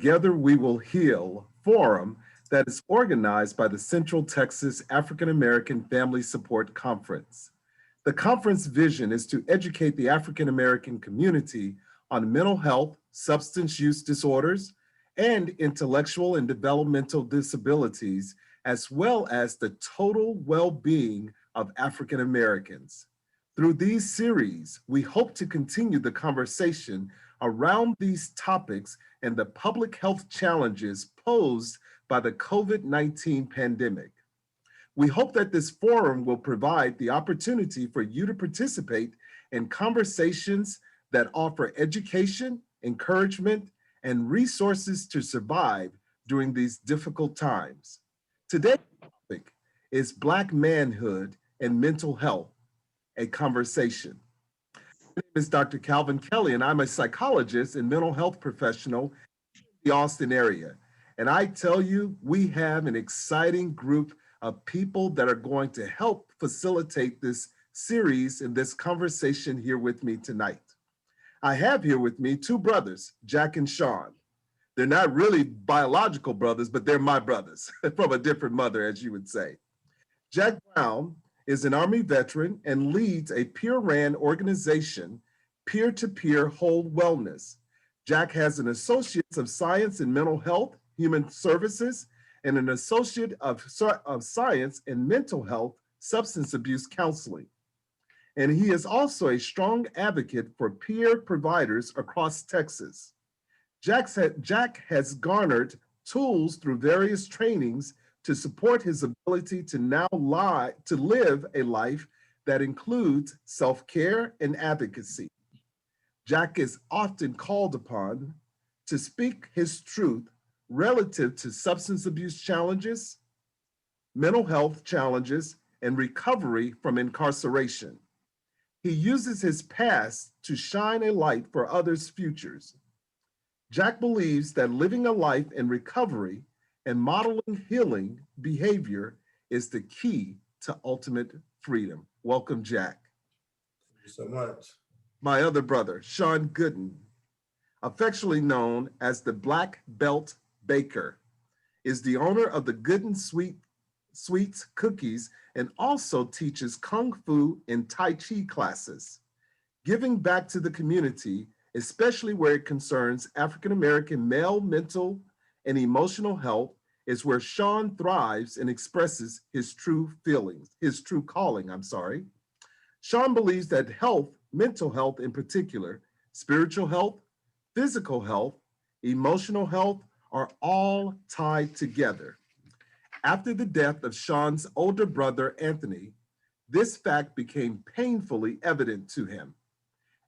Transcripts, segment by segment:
Together We Will Heal forum that is organized by the Central Texas African American Family Support Conference. The conference vision is to educate the African American community on mental health, substance use disorders, and intellectual and developmental disabilities, as well as the total well-being of African Americans. Through these series, we hope to continue the conversation around these topics and the public health challenges posed by the COVID-19 pandemic. We hope that this forum will provide the opportunity for you to participate in conversations that offer education, encouragement, and resources to survive during these difficult times. Today's topic is Black manhood and mental health, a conversation. My name is Dr. Calvin Kelly, and I'm a psychologist and mental health professional in the Austin area. And I tell you, we have an exciting group of people that are going to help facilitate this series and this conversation here with me tonight. I have here with me two brothers, Jack and Sean. They're not really biological brothers, but they're my brothers from a different mother, as you would say. Jack Brown is an Army veteran and leads a peer-ran organization, Peer-to-Peer Whole Wellness. Jack has an Associate of Science in Mental Health, Human Services, and an Associate of Science in Mental Health, Substance Abuse Counseling. And he is also a strong advocate for peer providers across Texas. Jack has garnered tools through various trainings to support his ability to now live a life that includes self-care and advocacy. Jack is often called upon to speak his truth relative to substance abuse challenges, mental health challenges, and recovery from incarceration. He uses his past to shine a light for others' futures. Jack believes that living a life in recovery and modeling healing behavior is the key to ultimate freedom. Welcome, Jack. Thank you so much. My other brother, Sean Gooden, affectionately known as the Black Belt Baker, is the owner of the Gooden Sweets Cookies and also teaches Kung Fu and Tai Chi classes. Giving back to the community, especially where it concerns African American male mental and emotional health, is where Sean thrives and expresses his true calling. Sean believes that health, mental health in particular, spiritual health, physical health, emotional health are all tied together. After the death of Sean's older brother, Anthony, this fact became painfully evident to him.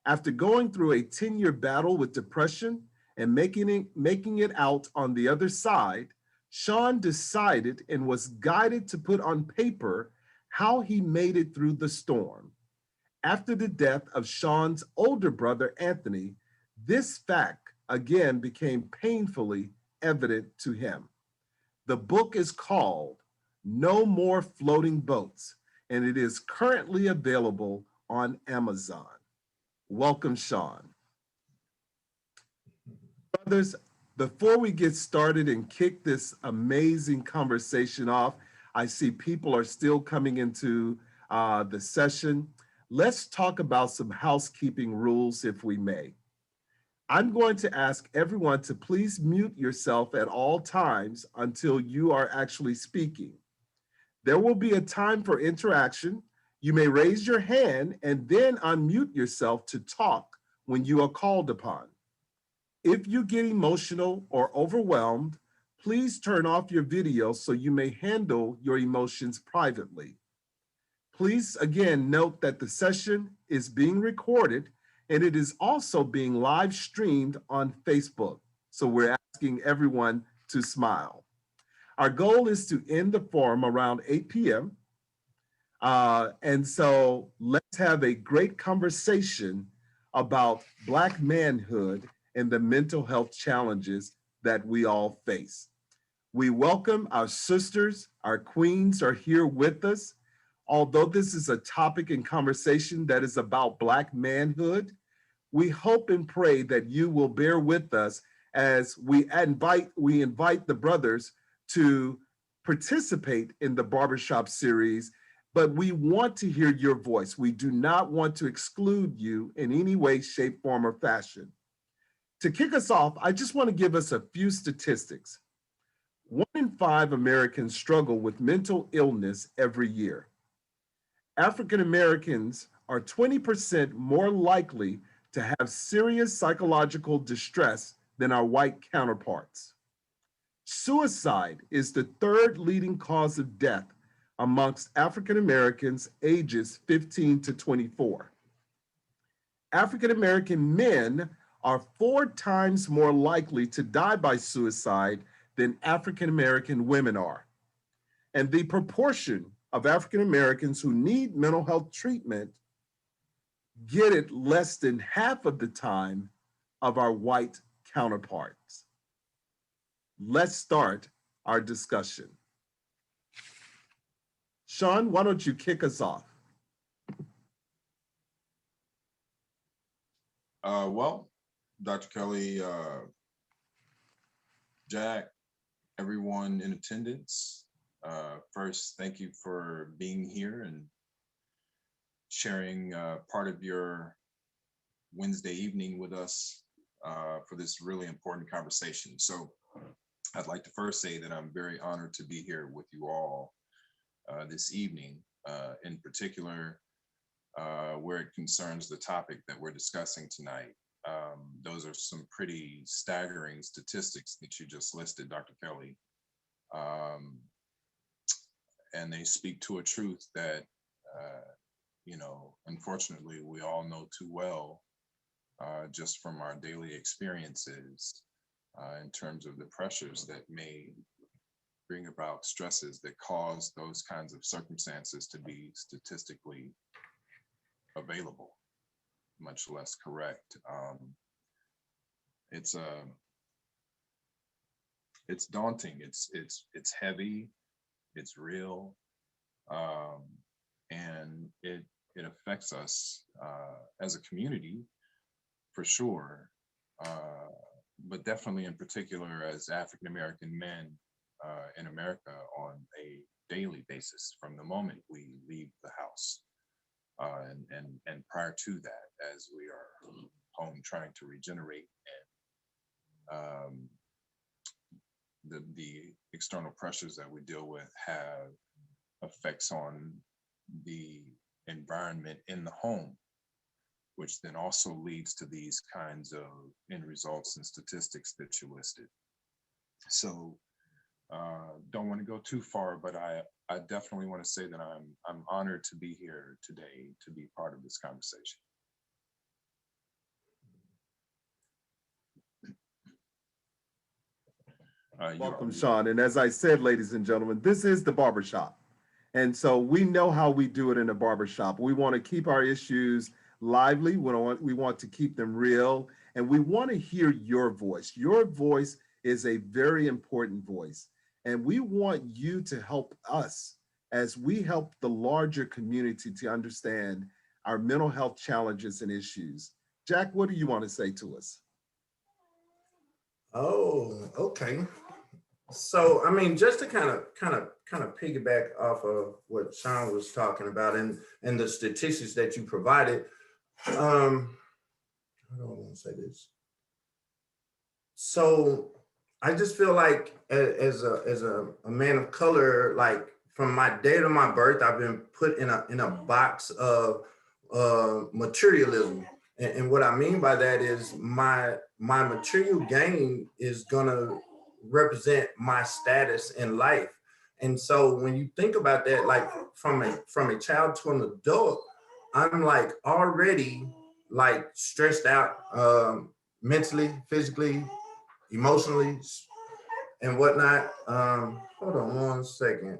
After going through a 10-year battle with depression and making it out on the other side, Sean decided and was guided to put on paper how he made it through the storm. After the death of Sean's older brother, Anthony, this fact again became painfully evident to him. The book is called No More Floating Boats, and it is currently available on Amazon. Welcome, Sean. Brothers, before we get started and kick this amazing conversation off, I see people are still coming into the session. Let's talk about some housekeeping rules, if we may. I'm going to ask everyone to please mute yourself at all times until you are actually speaking. There will be a time for interaction. You may raise your hand and then unmute yourself to talk when you are called upon. If you get emotional or overwhelmed, please turn off your video so you may handle your emotions privately. Please again note that the session is being recorded and it is also being live streamed on Facebook. So we're asking everyone to smile. Our goal is to end the forum around 8 p.m. And so let's have a great conversation about Black manhood and the mental health challenges that we all face. We welcome our sisters, our queens are here with us. Although this is a topic and conversation that is about Black manhood, we hope and pray that you will bear with us as we invite the brothers to participate in the Barbershop series, but we want to hear your voice. We do not want to exclude you in any way, shape, form, or fashion. To kick us off, I just want to give us a few statistics. 1 in 5 Americans struggle with mental illness every year. African Americans are 20% more likely to have serious psychological distress than our white counterparts. Suicide is the 3rd leading cause of death amongst African Americans ages 15 to 24. African American men are 4 times more likely to die by suicide than African American women are. And the proportion of African Americans who need mental health treatment get it less than half of the time of our white counterparts. Let's start our discussion. Sean, why don't you kick us off? Well, Dr. Kelly, Jack, everyone in attendance, first, thank you for being here and sharing part of your Wednesday evening with us for this really important conversation. So I'd like to first say that I'm very honored to be here with you all this evening, in particular, where it concerns the topic that we're discussing tonight. Those are some pretty staggering statistics that you just listed, Dr. Kelly. And they speak to a truth that, unfortunately, we all know too well, just from our daily experiences, in terms of the pressures that may bring about stresses that cause those kinds of circumstances to be statistically available, much less correct. It's daunting. It's heavy. It's real, and it affects us as a community, for sure, but definitely in particular as African American men in America on a daily basis from the moment we leave the house. And prior to that, as we are home trying to regenerate, and the external pressures that we deal with have effects on the environment in the home, which then also leads to these kinds of end results and statistics that you listed. So don't want to go too far, but I definitely want to say that I'm honored to be here today to be part of this conversation. Welcome, Sean. And as I said, ladies and gentlemen, this is the barbershop. And so we know how we do it in the barbershop. We want to keep our issues lively. We want to keep them real. And we want to hear your voice. Your voice is a very important voice. And we want you to help us as we help the larger community to understand our mental health challenges and issues. Jack, what do you want to say to us? Oh, okay. So, I mean, just to kind of piggyback off of what Sean was talking about and the statistics that you provided. I don't want to say this. So, I just feel like as a man of color, like from my day to my birth, I've been put in a box of materialism. And what I mean by that is my material gain is gonna represent my status in life. And so when you think about that, like from a child to an adult, I'm like already like stressed out, mentally, physically, emotionally, and whatnot. Hold on one second.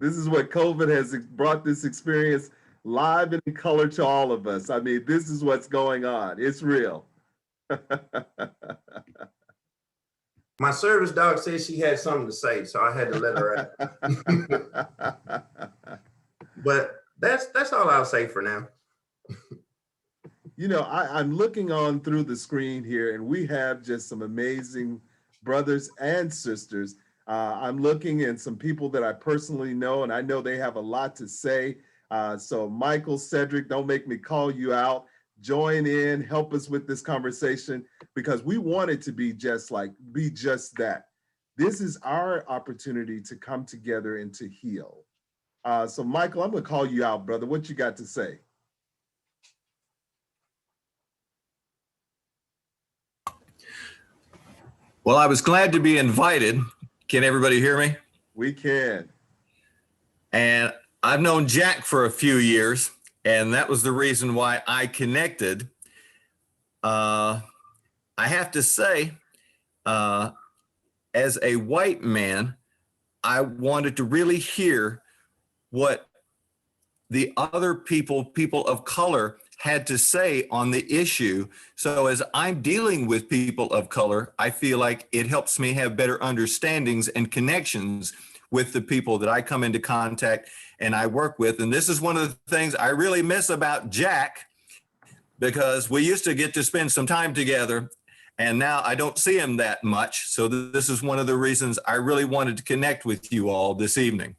This is what COVID has brought, this experience live and in color to all of us. I mean, this is what's going on. It's real. My service dog said she had something to say, so I had to let her out. But that's all I'll say for now. You know, I'm looking on through the screen here, and we have just some amazing brothers and sisters. I'm looking at some people that I personally know, and I know they have a lot to say. So, Michael, Cedric, don't make me call you out. Join in, help us with this conversation, because we want it to be just that. This is our opportunity to come together and to heal. So, Michael, I'm going to call you out, brother. What you got to say? Well, I was glad to be invited. Can everybody hear me? We can. And I've known Jack for a few years, and that was the reason why I connected. I have to say, as a white man, I wanted to really hear what the other people of color had to say on the issue. So as I'm dealing with people of color, I feel like it helps me have better understandings and connections with the people that I come into contact and I work with. And this is one of the things I really miss about Jack, because we used to get to spend some time together, and now I don't see him that much. So this is one of the reasons I really wanted to connect with you all this evening.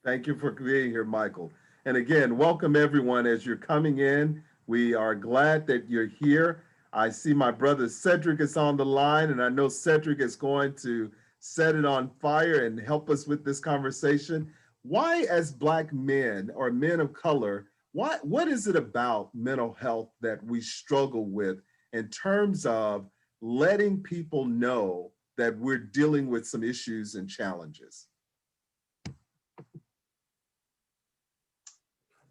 Thank you for being here, Michael. And again, welcome everyone as you're coming in. We are glad that you're here. I see my brother Cedric is on the line, and I know Cedric is going to set it on fire and help us with this conversation. Why, as Black men or men of color, what is it about mental health that we struggle with in terms of letting people know that we're dealing with some issues and challenges?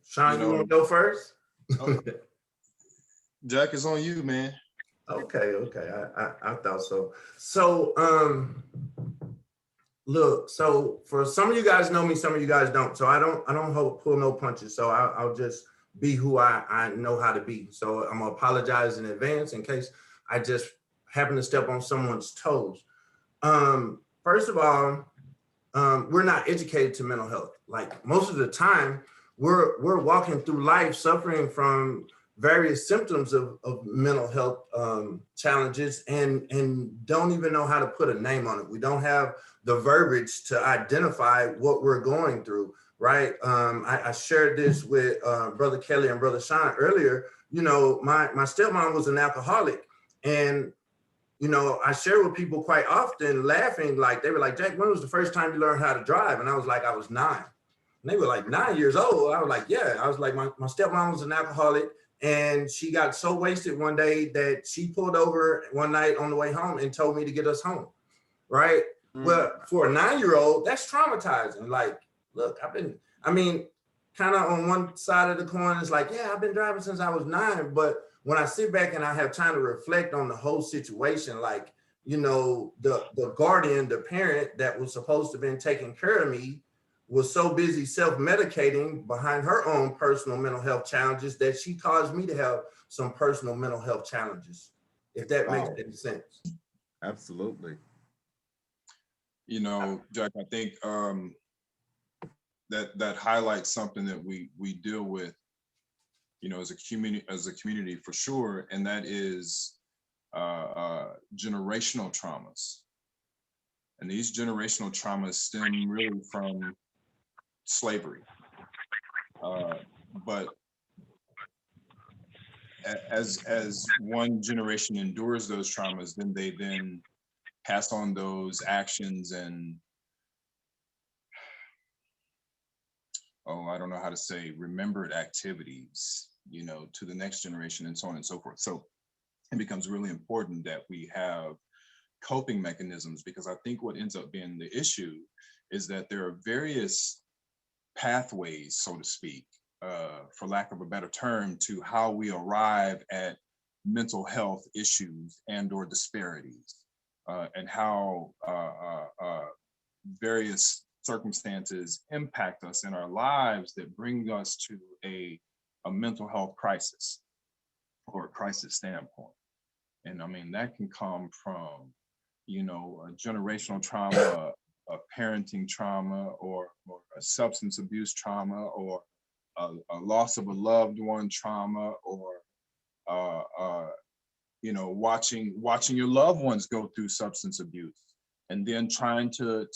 Sean, you want to go first? Okay. Jack, is on you, man. Okay. I thought so. So, look. So for some of you guys know me, some of you guys don't. So I don't pull no punches. So I'll just be who I know how to be. So I'm gonna apologize in advance in case I just happen to step on someone's toes. First of all, we're not educated to mental health. Like most of the time, we're walking through life suffering from various symptoms of mental health challenges and don't even know how to put a name on it. We don't have the verbiage to identify what we're going through, right? I shared this with Brother Kelly and Brother Sean earlier. You know, my stepmom was an alcoholic, and you know, I share with people quite often, laughing, like they were like, Jack, when was the first time you learned how to drive? And I was like, I was 9. And they were like, 9 years old. I was like, yeah. I was like, my stepmom was an alcoholic, and she got so wasted one day that she pulled over one night on the way home and told me to get us home, right? Well, for a 9-year-old, that's traumatizing. Like, look, kind of on one side of the coin, it's like, yeah, I've been driving since I was 9. But when I sit back and I have time to reflect on the whole situation, like, you know, the guardian, the parent that was supposed to have been taking care of me was so busy self-medicating behind her own personal mental health challenges that she caused me to have some personal mental health challenges, if that makes any sense. Absolutely. You know, Jack, I think that highlights something that we deal with, you know, as a community for sure, and that is generational traumas. And these generational traumas stem really from slavery. But as one generation endures those traumas, then they pass on those actions and I don't know how to say, remembered activities, you know, to the next generation and so on and so forth. So it becomes really important that we have coping mechanisms, because I think what ends up being the issue is that there are various pathways, so to speak, for lack of a better term, to how we arrive at mental health issues and or disparities, and how various circumstances impact us in our lives that bring us to a mental health crisis or a crisis standpoint. And I mean, that can come from, you know, a generational trauma, a parenting trauma, or a substance abuse trauma, or a loss of a loved one trauma, or watching your loved ones go through substance abuse, and then trying to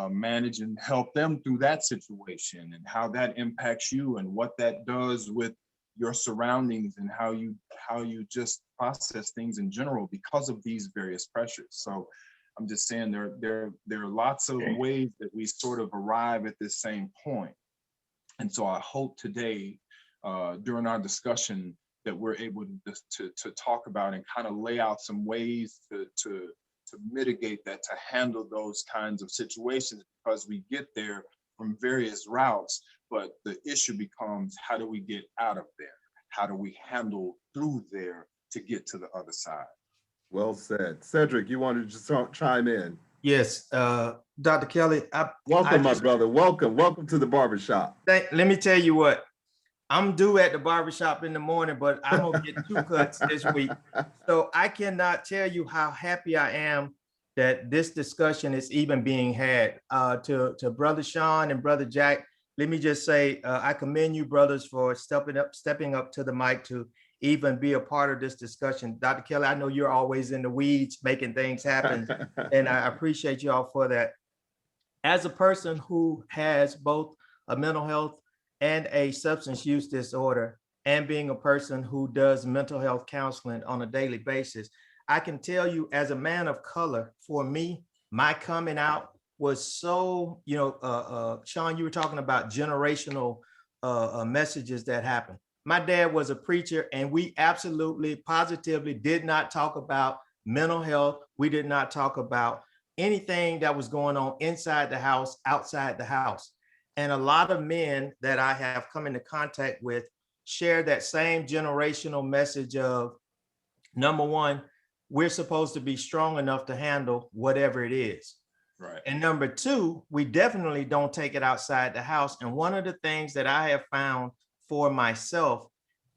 manage and help them through that situation, and how that impacts you, and what that does with your surroundings, and how you just process things in general because of these various pressures. So I'm just saying there are lots of ways that we sort of arrive at this same point. And so I hope today, during our discussion, that we're able to talk about and kind of lay out some ways to mitigate that, to handle those kinds of situations, because we get there from various routes, but the issue becomes, how do we get out of there? How do we handle through there to get to the other side? Well said. Cedric, you wanted to just chime in? Yes, Dr. Kelly. Welcome, my brother. Welcome to the barbershop. Let me tell you what, I'm due at the barbershop in the morning, but I'm gonna get 2 cuts this week. So I cannot tell you how happy I am that this discussion is even being had. To Brother Sean and Brother Jack, let me just say, I commend you brothers for stepping up to the mic to even be a part of this discussion. Dr. Kelly, I know you're always in the weeds making things happen, and I appreciate you all for that. As a person who has both a mental health and a substance use disorder, and being a person who does mental health counseling on a daily basis, I can tell you, as a man of color, for me, my coming out was so, Sean, you were talking about generational messages that happen. My dad was a preacher, and we absolutely, positively did not talk about mental health. We did not talk about anything that was going on inside the house, outside the house. And a lot of men that I have come into contact with share that same generational message of, number one, we're supposed to be strong enough to handle whatever it is. Right. And number two, we definitely don't take it outside the house. And one of the things that I have found for myself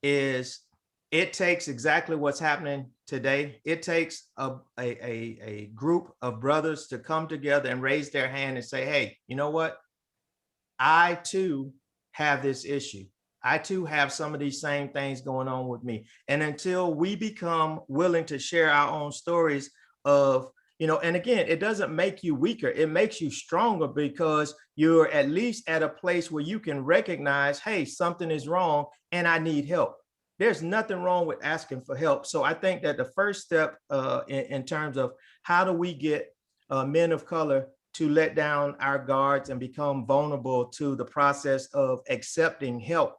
is, it takes exactly what's happening today. It takes a group of brothers to come together and raise their hand and say, hey, you know what? I too have this issue. I too have some of these same things going on with me. And until we become willing to share our own stories of, and again, it doesn't make you weaker. It makes you stronger, because you're at least at a place where you can recognize, hey, something is wrong and I need help. There's nothing wrong with asking for help. So I think that the first step in terms of how do we get men of color to let down our guards and become vulnerable to the process of accepting help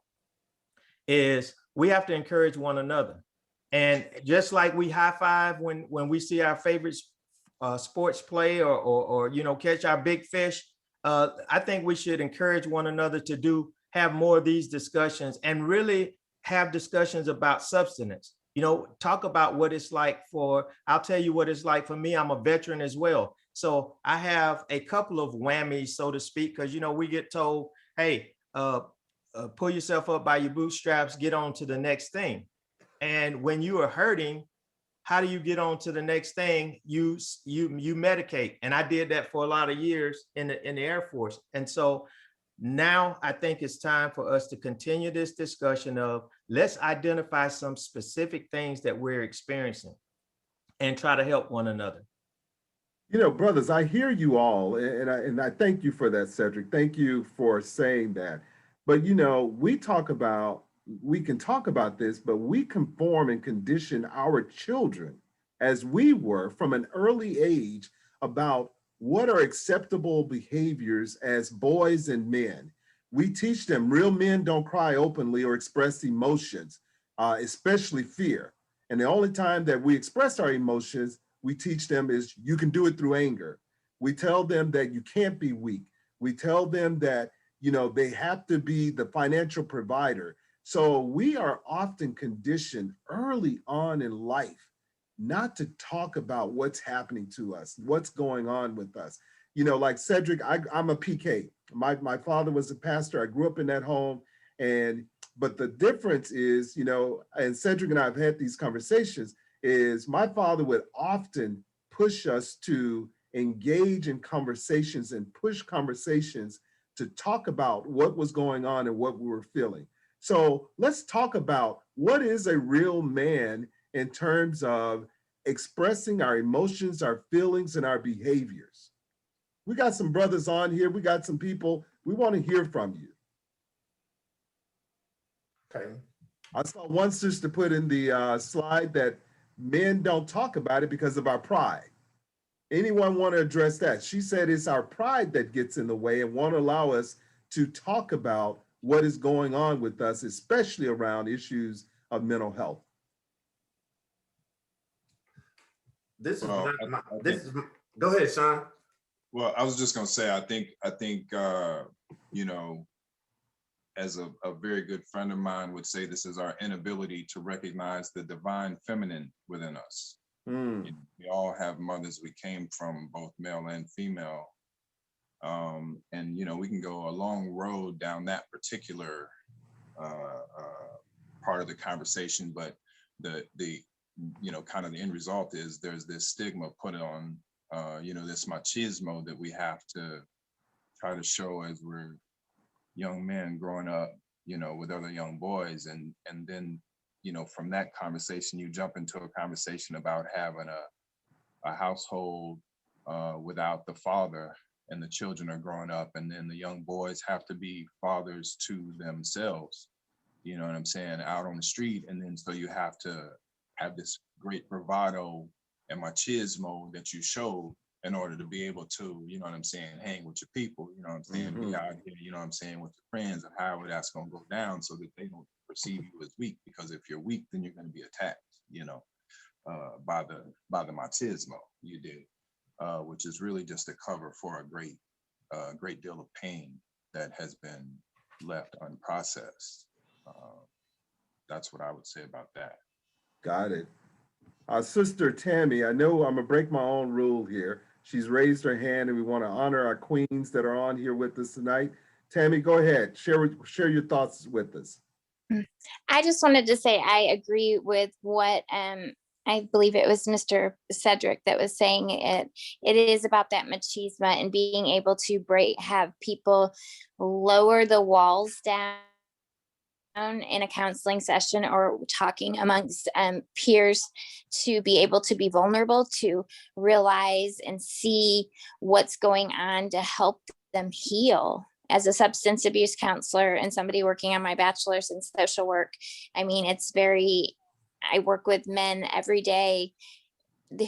is, we have to encourage one another. And just like we high five when we see our favorite sports play or catch our big fish, I think we should encourage one another to have more of these discussions, and really have discussions about substance. Talk about what it's like I'll tell you what it's like for me. I'm a veteran as well. So I have a couple of whammies, so to speak, because, we get told, hey, pull yourself up by your bootstraps, get on to the next thing. And when you are hurting, how do you get on to the next thing? You medicate. And I did that for a lot of years in the Air Force. And so now I think it's time for us to continue this discussion of, let's identify some specific things that we're experiencing and try to help one another. Brothers, I hear you all, and I thank you for that, Cedric. Thank you for saying that. But, we can talk about this, but we conform and condition our children, as we were from an early age, about what are acceptable behaviors as boys and men. We teach them real men don't cry openly or express emotions, especially fear. And the only time that we express our emotions, we teach them, is you can do it through anger. We tell them that you can't be weak. We tell them that, they have to be the financial provider. So we are often conditioned early on in life not to talk about what's happening to us, what's going on with us. Like Cedric, I'm a PK. My father was a pastor. I grew up in that home. But the difference is, and Cedric and I have had these conversations, is my father would often push us to engage in conversations and push conversations to talk about what was going on and what we were feeling. So let's talk about what is a real man in terms of expressing our emotions, our feelings, and our behaviors. We got some brothers on here. We got some people. We want to hear from you. Okay. I saw one sister put in the slide that men don't talk about it because of our pride. Anyone want to address that? She said it's our pride that gets in the way and won't allow us to talk about what is going on with us, especially around issues of mental health. This is Well, go ahead, Sean. Well, I was just gonna say, I think, you know, as a very good friend of mine would say, this is our inability to recognize the divine feminine within us. Mm. You know, we all have mothers we came from, both male and female. And, you know, we can go a long road down that particular part of the conversation, but the you know, kind of the end result is there's this stigma put on, you know, this machismo that we have to try to show as we're young men growing up, you know, with other young boys. And then, you know, from that conversation, you jump into a conversation about having a household without the father, and the children are growing up, and then the young boys have to be fathers to themselves, you know what I'm saying, out on the street. And then so you have to have this great bravado and machismo that you show in order to be able to, you know what I'm saying, hang with your people, you know what I'm saying, be out here, you know what I'm saying, with your friends, and however that's going to go down, so that they don't perceive you as weak. Because if you're weak, then you're going to be attacked, you know, by the machismo you do, which is really just a cover for a great deal of pain that has been left unprocessed. That's what I would say about that. Got it. Sister Tammy, I know I'm gonna break my own rule here. She's raised her hand, and we want to honor our queens that are on here with us tonight. Tammy, go ahead. Share your thoughts with us. I just wanted to say I agree with what I believe it was Mr. Cedric that was saying. It is about that machismo and being able to have people lower the walls down in a counseling session or talking amongst peers, to be able to be vulnerable, to realize and see what's going on, to help them heal. As a substance abuse counselor and somebody working on my bachelor's in social work, I mean, I work with men every day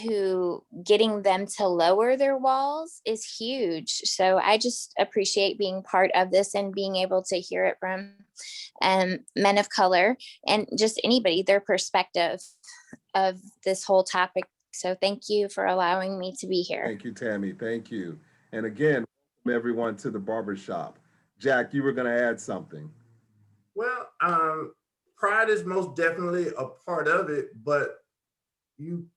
who getting them to lower their walls is huge. So I just appreciate being part of this and being able to hear it from men of color and just anybody, their perspective of this whole topic. So thank you for allowing me to be here. Thank you, Tammy. Thank you. And again, welcome everyone to the Barber Shop. Jack, you were going to add something. Well, pride is most definitely a part of it, but you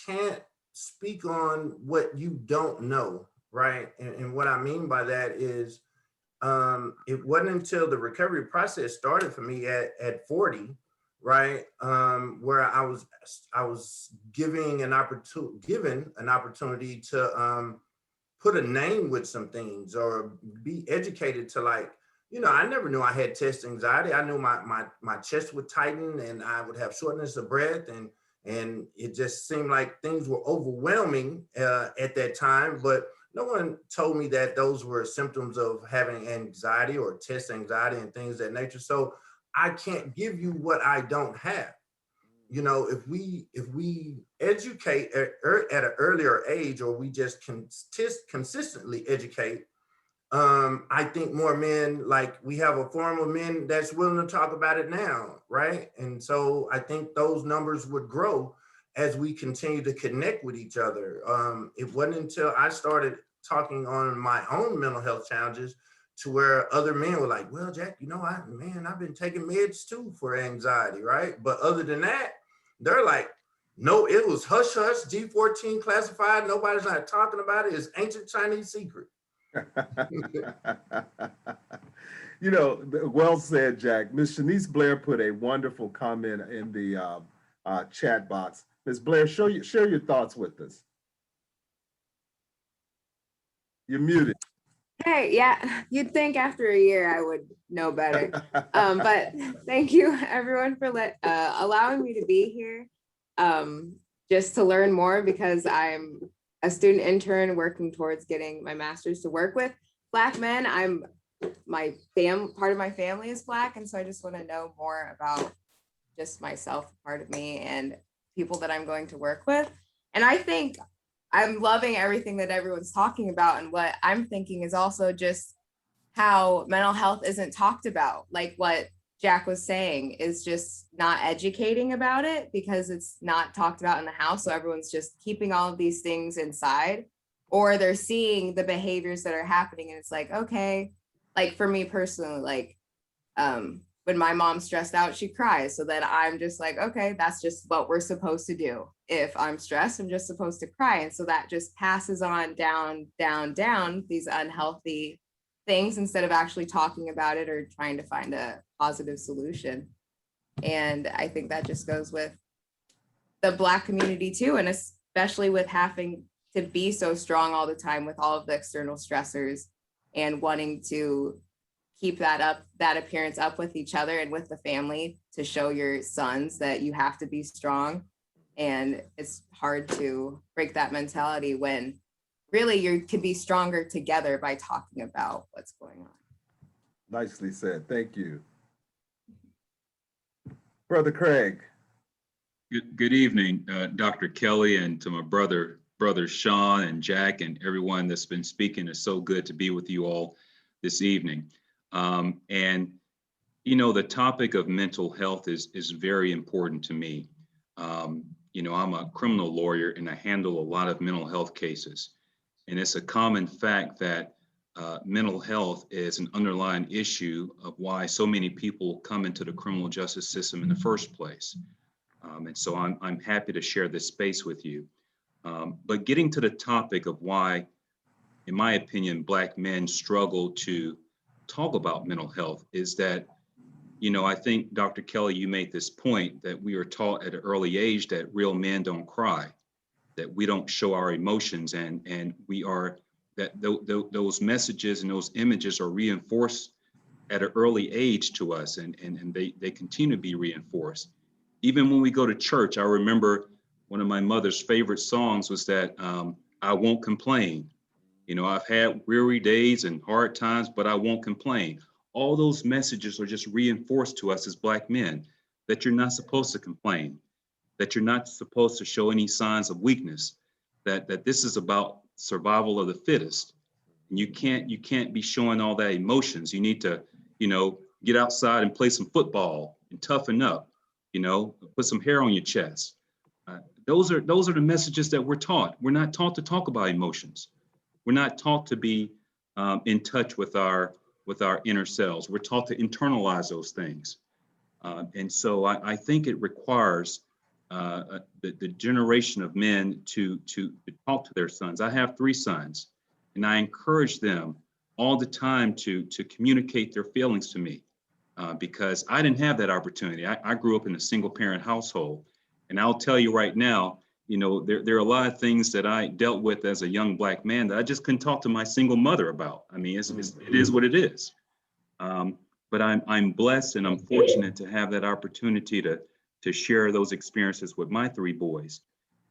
can't speak on what you don't know, right? And what I mean by that is, it wasn't until the recovery process started for me at 40, right, where I was given an opportunity to put a name with some things, or be educated to, like, you know, I never knew I had chest anxiety. I knew my chest would tighten and I would have shortness of breath, and it just seemed like things were overwhelming at that time. But no one told me that those were symptoms of having anxiety or chest anxiety and things of that nature. So I can't give you what I don't have. You know, if we educate at an earlier age, or we just consistently educate, I think more men, like, we have a forum of men that's willing to talk about it now, right? And so I think those numbers would grow as we continue to connect with each other. It wasn't until I started talking on my own mental health challenges to where other men were like, well, Jack, you know, I've been taking meds too for anxiety, right? But other than that, they're like, no, it was hush hush, G14 classified. Nobody's not talking about it. It's ancient Chinese secret. You know, well said, Jack. Ms. Shanice Blair put a wonderful comment in the chat box. Ms. Blair, share your thoughts with us. You're muted. Hey, yeah, you'd think after a year I would know better. But thank you everyone for allowing me to be here. Just to learn more, because I'm a student intern working towards getting my master's to work with Black men. Part of my family is Black, and so I just want to know more about just myself, part of me, and people that I'm going to work with. And I think I'm loving everything that everyone's talking about. And what I'm thinking is also just how mental health isn't talked about. Like what Jack was saying, is just not educating about it because it's not talked about in the house. So everyone's just keeping all of these things inside, or they're seeing the behaviors that are happening. And it's like, okay, like for me personally, like when my mom's stressed out, she cries. So then I'm just like, okay, that's just what we're supposed to do. If I'm stressed, I'm just supposed to cry. And so that just passes on down, down, down these unhealthy things, instead of actually talking about it or trying to find a positive solution. And I think that just goes with the Black community too, and especially with having to be so strong all the time with all of the external stressors, and wanting to keep that appearance up with each other and with the family, to show your sons that you have to be strong. And it's hard to break that mentality when really you can be stronger together by talking about what's going on. Nicely said. Thank you. Brother Craig. Good evening, Dr. Kelly, and to my brothers Sean and Jack and everyone that's been speaking. It's so good to be with you all this evening. And you know, the topic of mental health is very important to me. You know, I'm a criminal lawyer and I handle a lot of mental health cases. And it's a common fact that mental health is an underlying issue of why so many people come into the criminal justice system in the first place. And so I'm happy to share this space with you. But getting to the topic of why, in my opinion, Black men struggle to talk about mental health is that, you know, I think, Dr. Kelly, you made this point that we are taught at an early age that real men don't cry, that we don't show our emotions, and we are, that those messages and those images are reinforced at an early age to us, and they continue to be reinforced. Even when we go to church, I remember one of my mother's favorite songs was that I won't complain. You know, I've had weary days and hard times, but I won't complain. All those messages are just reinforced to us as Black men, that you're not supposed to complain, that you're not supposed to show any signs of weakness, that this is about survival of the fittest. And you can't be showing all that emotions. You need to, you know, get outside and play some football and toughen up, you know, put some hair on your chest. Those are the messages that we're taught. We're not taught to talk about emotions. We're not taught to be in touch with our inner selves. We're taught to internalize those things. And so I think it requires the generation of men to talk to their sons. I have 3 sons, and I encourage them all the time to communicate their feelings to me because I didn't have that opportunity. I grew up in a single parent household, and I'll tell you right now, you know, there are a lot of things that I dealt with as a young Black man that I just couldn't talk to my single mother about. I mean, it is what it is. But I'm blessed and I'm fortunate to have that opportunity to share those experiences with my 3 boys.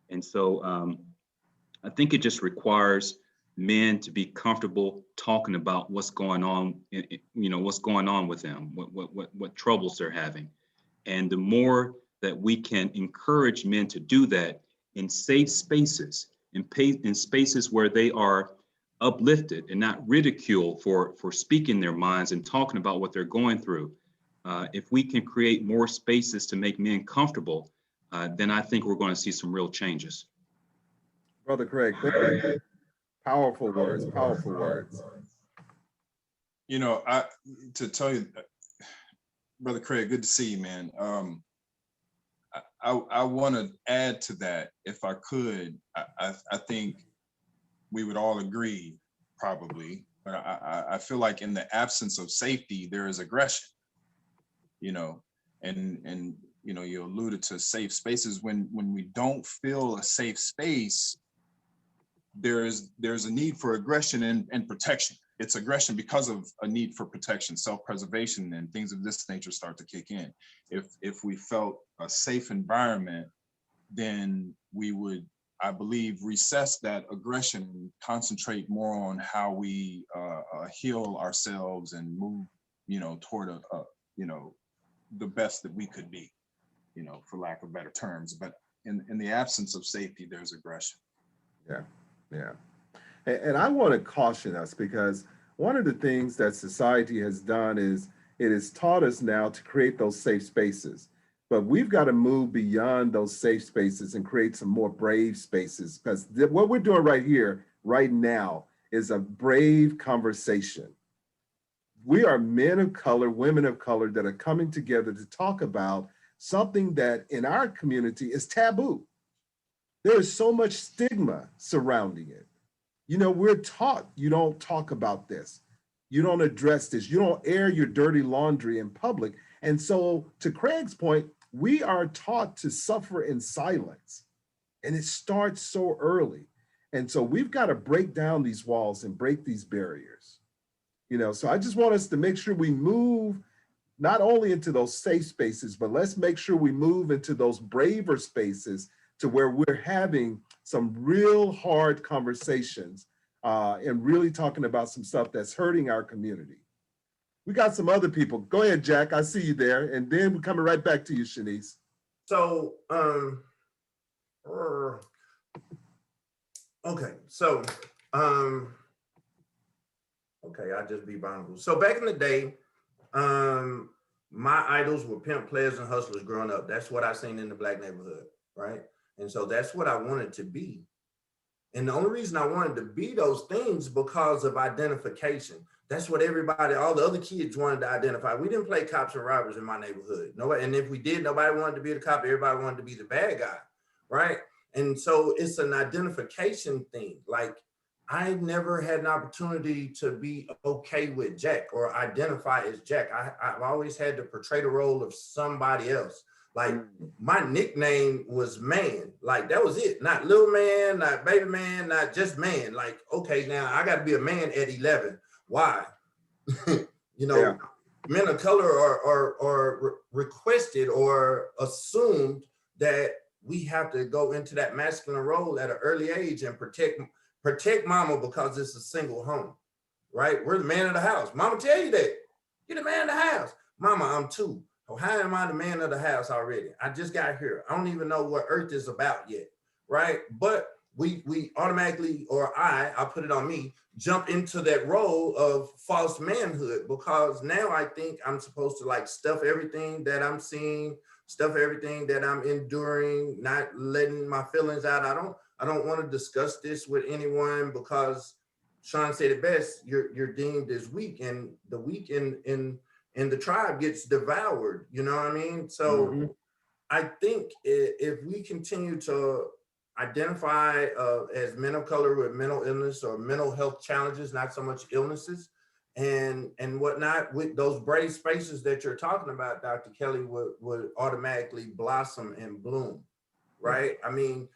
And so I think it just requires men to be comfortable talking about what's going on, you know, what's going on with them, what troubles they're having. And the more that we can encourage men to do that in safe spaces, in spaces where they are uplifted and not ridiculed for speaking their minds and talking about what they're going through. If we can create more spaces to make men comfortable, then I think we're going to see some real changes. Brother Craig, thank you. Powerful words, powerful words. You know, to tell you, Brother Craig, good to see you, man. I want to add to that, if I could. I think we would all agree, probably, but I feel like in the absence of safety, there is aggression. You know, and you know, you alluded to safe spaces. When we don't feel a safe space, there's a need for aggression and protection. it's aggression because of a need for protection, self-preservation, and things of this nature start to kick in. If we felt a safe environment, then we would, I believe, recess that aggression and concentrate more on how we heal ourselves and move, toward the best that we could be, for lack of better terms. But in the absence of safety, there's aggression. Yeah, yeah. And I want to caution us, because one of the things that society has done is it has taught us now to create those safe spaces. But we've got to move beyond those safe spaces and create some more brave spaces, because what we're doing right here, right now, is a brave conversation. We are men of color, women of color that are coming together to talk about something that in our community is taboo. There is so much stigma surrounding it. We're taught you don't talk about this. You don't address this. You don't air your dirty laundry in public. And so, to Craig's point, we are taught to suffer in silence. And it starts so early. And so we've got to break down these walls and break these barriers. So I just want us to make sure we move not only into those safe spaces, but let's make sure we move into those braver spaces to where we're having some real hard conversations and really talking about some stuff that's hurting our community. We got some other people. Go ahead, Jack. I see you there. And then we're coming right back to you, Shanice. So, okay. So, okay, I'll just be vulnerable. So back in the day, my idols were pimp players and hustlers growing up. That's what I seen in the Black neighborhood, right? And so that's what I wanted to be. And the only reason I wanted to be those things because of identification. That's what everybody, all the other kids wanted to identify. We didn't play cops and robbers in my neighborhood. Nobody, and if we did, nobody wanted to be the cop. Everybody wanted to be the bad guy, right? And so it's an identification thing. Like, I never had an opportunity to be okay with Jack or identify as Jack. I've always had to portray the role of somebody else. Like, my nickname was Man. Like, that was it. Not little man, not baby man, not just man. Like, okay, now I got to be a man at 11. Why? Yeah. Men of color are requested or assumed that we have to go into that masculine role at an early age and protect mama because it's a single home, right? We're the man of the house. Mama tell you that. You're the man of the house. Mama, I'm two. Oh, how am I the man of the house already? I just got here. I don't even know what earth is about yet, right? But we automatically, or I'll put it on me, jump into that role of false manhood, because now I think I'm supposed to like stuff everything that I'm seeing, stuff everything that I'm enduring, not letting my feelings out. I don't want to discuss this with anyone because Sean said it best, you're deemed as weak, and the weak in the tribe gets devoured, you know what I mean? So I think if we continue to identify as men of color with mental illness or mental health challenges, not so much illnesses and whatnot, with those brave spaces that you're talking about, Dr. Kelly, would automatically blossom and bloom, right? I mean,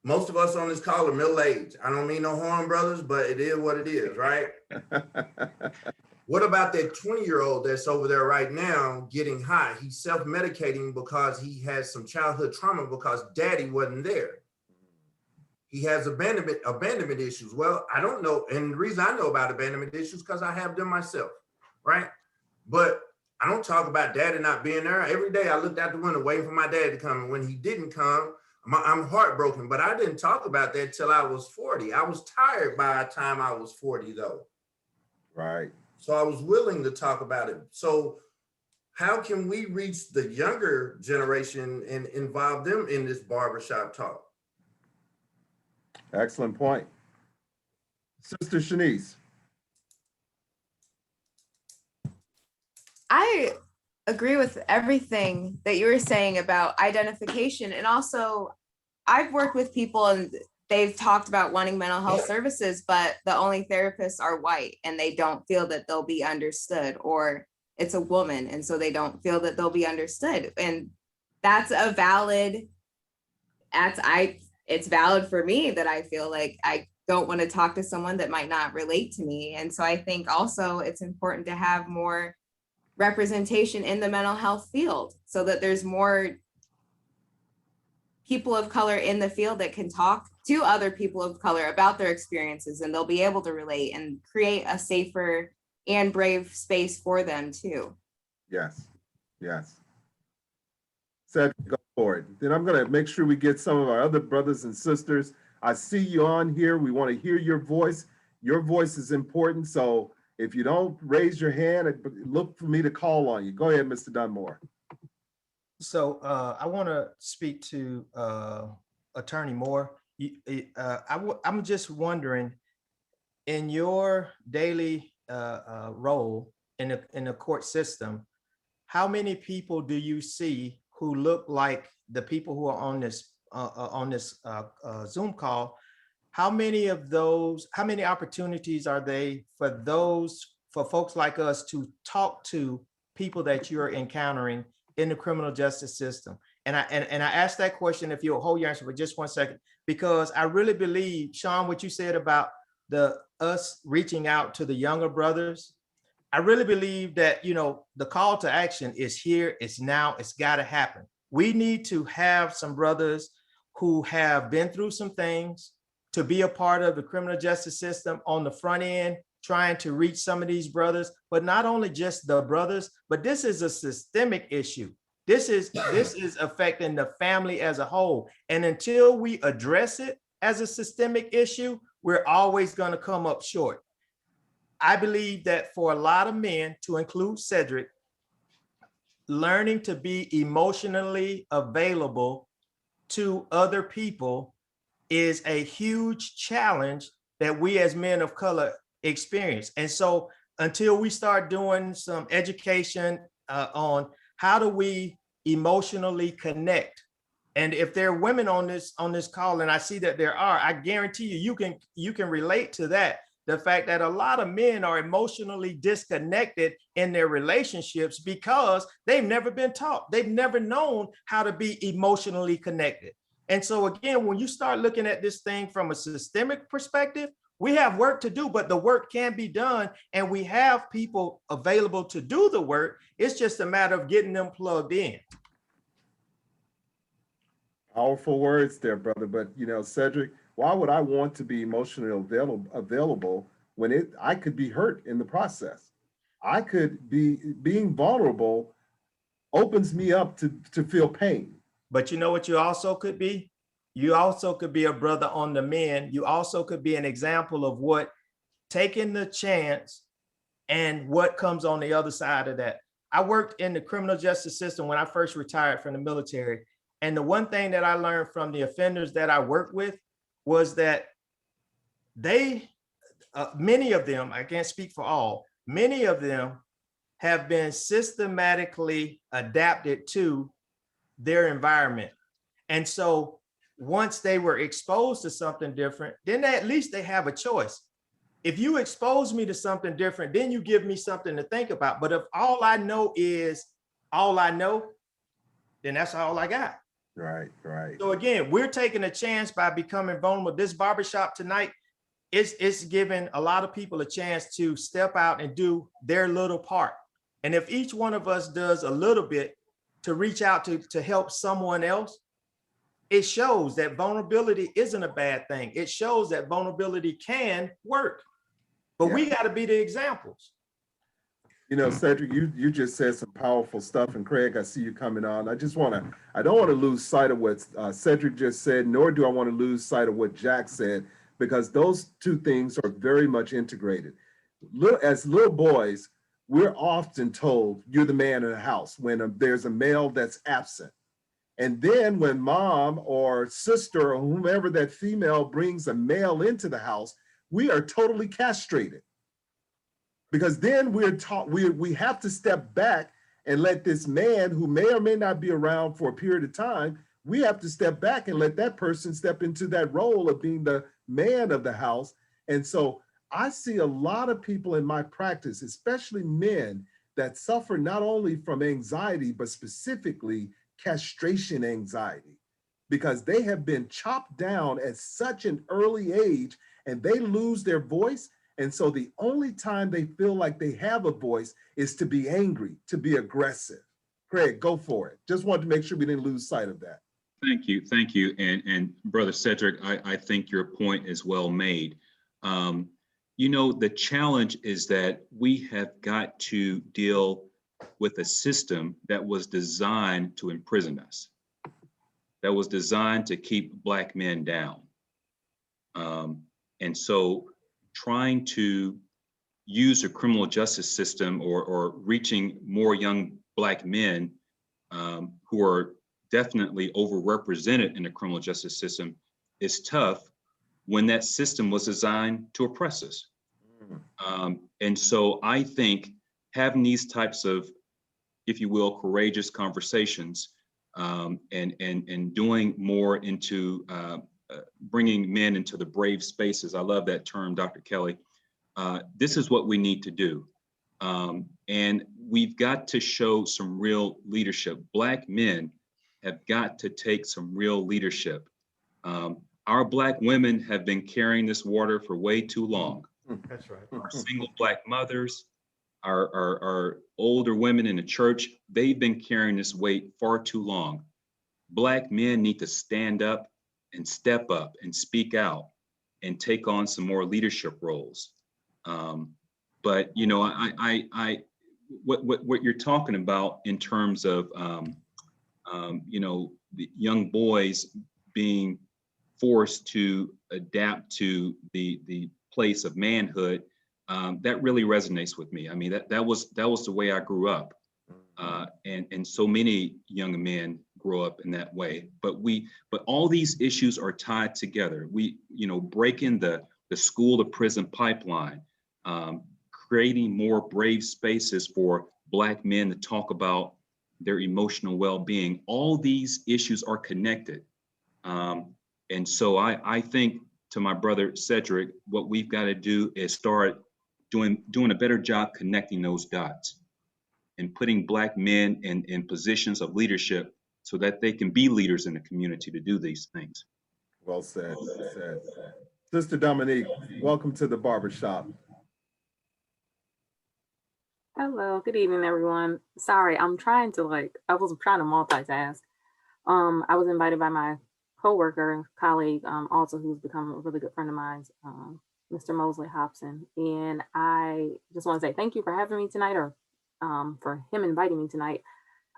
most of us on this call are middle-aged. I don't mean no harm, brothers, but it is what it is, right? What about that 20-year-old that's over there right now getting high? He's self-medicating because he has some childhood trauma because daddy wasn't there. He has abandonment issues. Well, I don't know. And the reason I know about abandonment issues because I have them myself, right? But I don't talk about daddy not being there. Every day I looked out the window waiting for my dad to come. And when he didn't come, I'm heartbroken. But I didn't talk about that till I was 40. I was tired by the time I was 40, though. Right. So I was willing to talk about it. So how can we reach the younger generation and involve them in this barbershop talk? Excellent point. Sister Shanice. I agree with everything that you were saying about identification. And also, I've worked with people and they've talked about wanting mental health services, but the only therapists are white and they don't feel that they'll be understood, or it's a woman and so they don't feel that they'll be understood. And that's a valid, it's valid for me that I feel like don't want to talk to someone that might not relate to me. And so I think also it's important to have more representation in the mental health field so that there's more people of color in the field that can talk to other people of color about their experiences, and they'll be able to relate and create a safer and brave space for them too. Yes, yes. Cedric, go for it. Then I'm going to make sure we get some of our other brothers and sisters. I see you on here. We want to hear your voice. Your voice is important. So if you don't raise your hand, look for me to call on you. Go ahead, Mr. Dunmore. So I want to speak to Attorney Moore. I'm just wondering, in your daily role in the court system, how many people do you see who look like the people who are on this Zoom call? How many opportunities are they for folks like us to talk to people that you're encountering in the criminal justice system? And I asked that question, if you'll hold your answer for just 1 second, because I really believe, Sean, what you said about us reaching out to the younger brothers, I really believe that, the call to action is here, it's now, it's got to happen. We need to have some brothers who have been through some things to be a part of the criminal justice system on the front end, trying to reach some of these brothers, but not only just the brothers, but this is a systemic issue. This is affecting the family as a whole. And until we address it as a systemic issue, we're always going to come up short. I believe that for a lot of men, to include Cedric, learning to be emotionally available to other people is a huge challenge that we as men of color experience. And so until we start doing some education on how do we emotionally connect, and if there are women on this call, and I see that there are, I guarantee you can relate to that. The fact that a lot of men are emotionally disconnected in their relationships because they've never been taught. They've never known how to be emotionally connected. And so again, when you start looking at this thing from a systemic perspective, we have work to do, but the work can be done, and we have people available to do the work. It's just a matter of getting them plugged in. Powerful words there, brother. But Cedric, why would I want to be emotionally available when I could be hurt in the process? I could being vulnerable opens me up to feel pain. But you know what you also could be? You also could be a brother on the men. You also could be an example of what taking the chance and what comes on the other side of that. I worked in the criminal justice system when I first retired from the military. And the one thing that I learned from the offenders that I worked with was that many of them, I can't speak for all, many of them have been systematically adapted to their environment. And so once they were exposed to something different, then at least they have a choice. If you expose me to something different, then you give me something to think about. But if all I know is all I know, then that's all I got. Right. So again, we're taking a chance by becoming vulnerable. This barbershop tonight, it's giving a lot of people a chance to step out and do their little part. And if each one of us does a little bit to reach out to help someone else, it shows that vulnerability isn't a bad thing. It shows that vulnerability can work, but we got to be the examples. Cedric, you just said some powerful stuff, and Craig, I see you coming on. I don't want to lose sight of what Cedric just said, nor do I want to lose sight of what Jack said, because those two things are very much integrated. As little boys, we're often told you're the man in the house when there's a male that's absent. And then when mom or sister or whomever that female brings a male into the house, we are totally castrated. Because then we're taught we have to step back and let this man who may or may not be around for a period of time, we have to step back and let that person step into that role of being the man of the house. And so I see a lot of people in my practice, especially men, that suffer not only from anxiety, but specifically castration anxiety, because they have been chopped down at such an early age and they lose their voice. And so the only time they feel like they have a voice is to be angry, to be aggressive. Craig, go for it. Just wanted to make sure we didn't lose sight of that. Thank you. And Brother Cedric, I think your point is well made. You know, the challenge is that we have got to deal with a system that was designed to imprison us, that was designed to keep Black men down. And so trying to use the criminal justice system or reaching more young Black men who are definitely overrepresented in the criminal justice system is tough when that system was designed to oppress us. And so I think having these types of, if you will, courageous conversations and doing more into bringing men into the brave spaces. I love that term, Dr. Kelly. This is what we need to do. And we've got to show some real leadership. Black men have got to take some real leadership. Our Black women have been carrying this water for way too long. That's right. Our single Black mothers, our older women in the church, they've been carrying this weight far too long. Black men need to stand up and step up and speak out and take on some more leadership roles. But you know, what you're talking about in terms of you know, the young boys being forced to adapt to the place of manhood, that really resonates with me. I mean, that was the way I grew up, and so many young men grow up in that way. But all these issues are tied together. We, you know, breaking the school to prison pipeline, creating more brave spaces for Black men to talk about their emotional well-being. All these issues are connected. And so I think, to my brother Cedric, what we've got to do is start doing a better job connecting those dots and putting Black men in positions of leadership so that they can be leaders in the community to do these things. Well said. Well said. Sister Dominique, welcome to the Barber Shop. Hello, good evening, everyone. Sorry, I was trying to multitask. I was invited by my coworker, colleague, also who's become a really good friend of mine, Mr. Mosley Hobson. And I just want to say thank you for having me tonight, or for him inviting me tonight.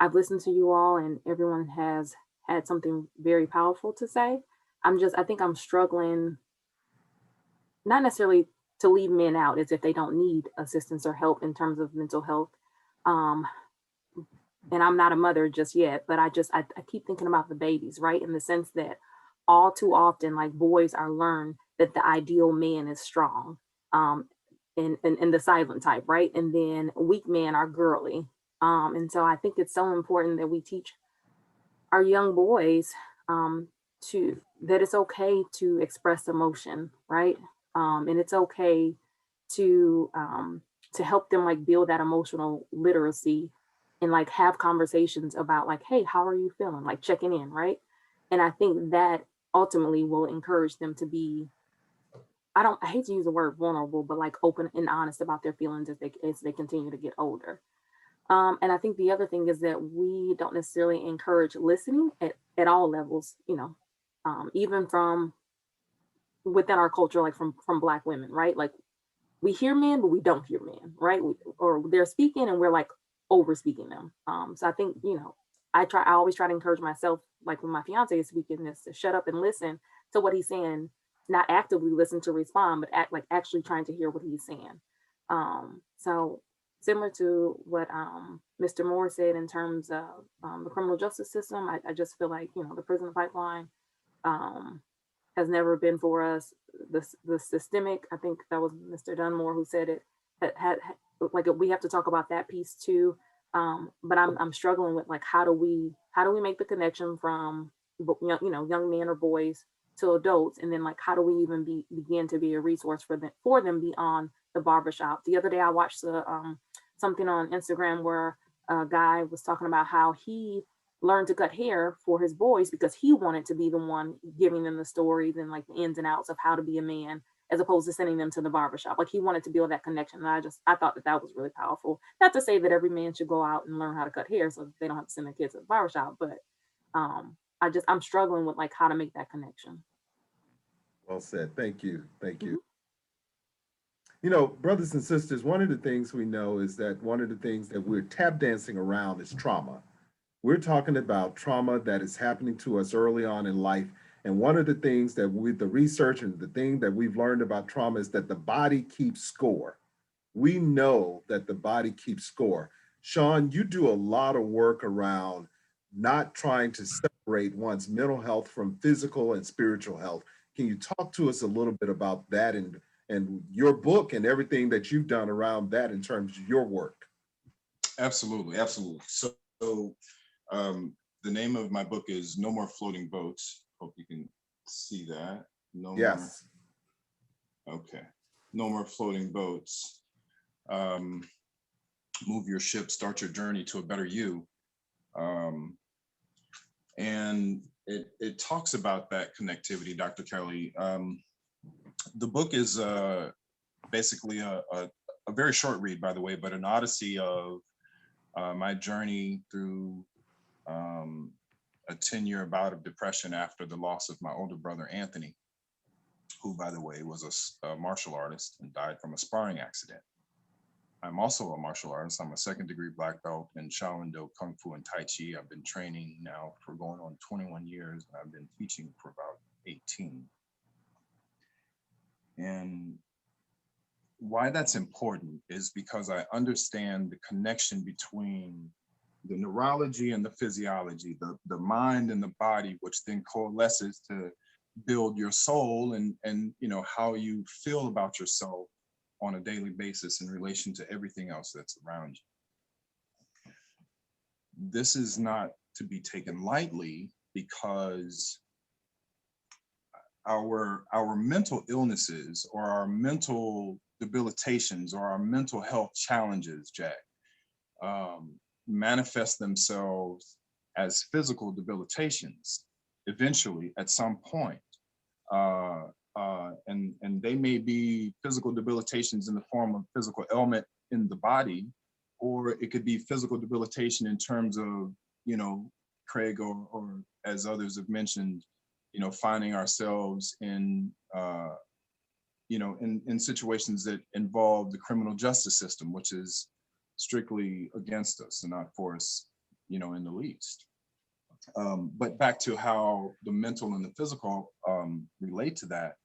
I've listened to you all, and everyone has had something very powerful to say. I think I'm struggling, not necessarily to leave men out as if they don't need assistance or help in terms of mental health. And I'm not a mother just yet, but I keep thinking about the babies, right? In the sense that all too often, like, boys are learned that the ideal man is strong, and the silent type, right? And then weak men are girly. And so I think it's so important that we teach our young boys that it's okay to express emotion, right? And it's okay to help them, like, build that emotional literacy and, like, have conversations about, like, hey, how are you feeling? Like, checking in, right? And I think that ultimately will encourage them to be, I hate to use the word vulnerable, but, like, open and honest about their feelings as they continue to get older. And I think the other thing is that we don't necessarily encourage listening at all levels, you know, even from within our culture, like from Black women, right? Like, we hear men, but we don't hear men, right? Or they're speaking and we're, like, over speaking them. So I think, you know, I always try to encourage myself, like when my fiance is speaking, is to shut up and listen to what he's saying, not actively listen to respond, but actually trying to hear what he's saying. So similar to what Mr. Moore said in terms of the criminal justice system, I just feel like, you know, the prison pipeline has never been for us. The systemic, I think that was Mr. Dunmore who said it, had like, we have to talk about that piece too. But I'm struggling with, like, how do we make the connection from, you know, young men or boys to adults, and then, like, how do we even begin to be a resource for them beyond the barbershop. The other day I watched something on Instagram where a guy was talking about how he learned to cut hair for his boys because he wanted to be the one giving them the stories and, like, the ins and outs of how to be a man as opposed to sending them to the barbershop. Like he wanted to build that connection. And I thought that was really powerful. Not to say that every man should go out and learn how to cut hair so they don't have to send their kids to the barbershop, but I'm struggling with like how to make that connection. Well said. Thank you. Thank you. Mhm. You know, brothers and sisters, one of the things we know is that one of the things that we're tap dancing around is trauma. We're talking about trauma that is happening to us early on in life. And one of the things that with the research and the thing that we've learned about trauma is that the body keeps score. We know that the body keeps score. Sean, you do a lot of work around not trying to separate one's mental health from physical and spiritual health. Can you talk to us a little bit about that and your book and everything that you've done around that in terms of your work? Absolutely, absolutely. So the name of my book is No More Floating Boats. Hope you can see that. Yes. Okay. No More Floating Boats. Move your ship, start your journey to a better you. And it talks about that connectivity, Dr. Kelly. The book is basically a very short read, by the way, but an odyssey of my journey through a 10-year bout of depression after the loss of my older brother, Anthony, who, by the way, was a martial artist and died from a sparring accident. I'm also a martial artist. I'm a second-degree black belt in Shaolin Do, Kung Fu, and Tai Chi. I've been training now for going on 21 years, and I've been teaching for about 18. And why that's important is because I understand the connection between the neurology and the physiology, the mind and the body, which then coalesces to build your soul and you know how you feel about yourself on a daily basis in relation to everything else that's around you. This is not to be taken lightly because our mental illnesses or our mental debilitations or our mental health challenges, Jack, manifest themselves as physical debilitations eventually at some point. And they may be physical debilitations in the form of physical ailment in the body, or it could be physical debilitation in terms of, you know, Craig or as others have mentioned, you know, finding ourselves in, you know, in situations that involve the criminal justice system, which is strictly against us and not for us, you know, in the least. But back to how the mental and the physical relate to that,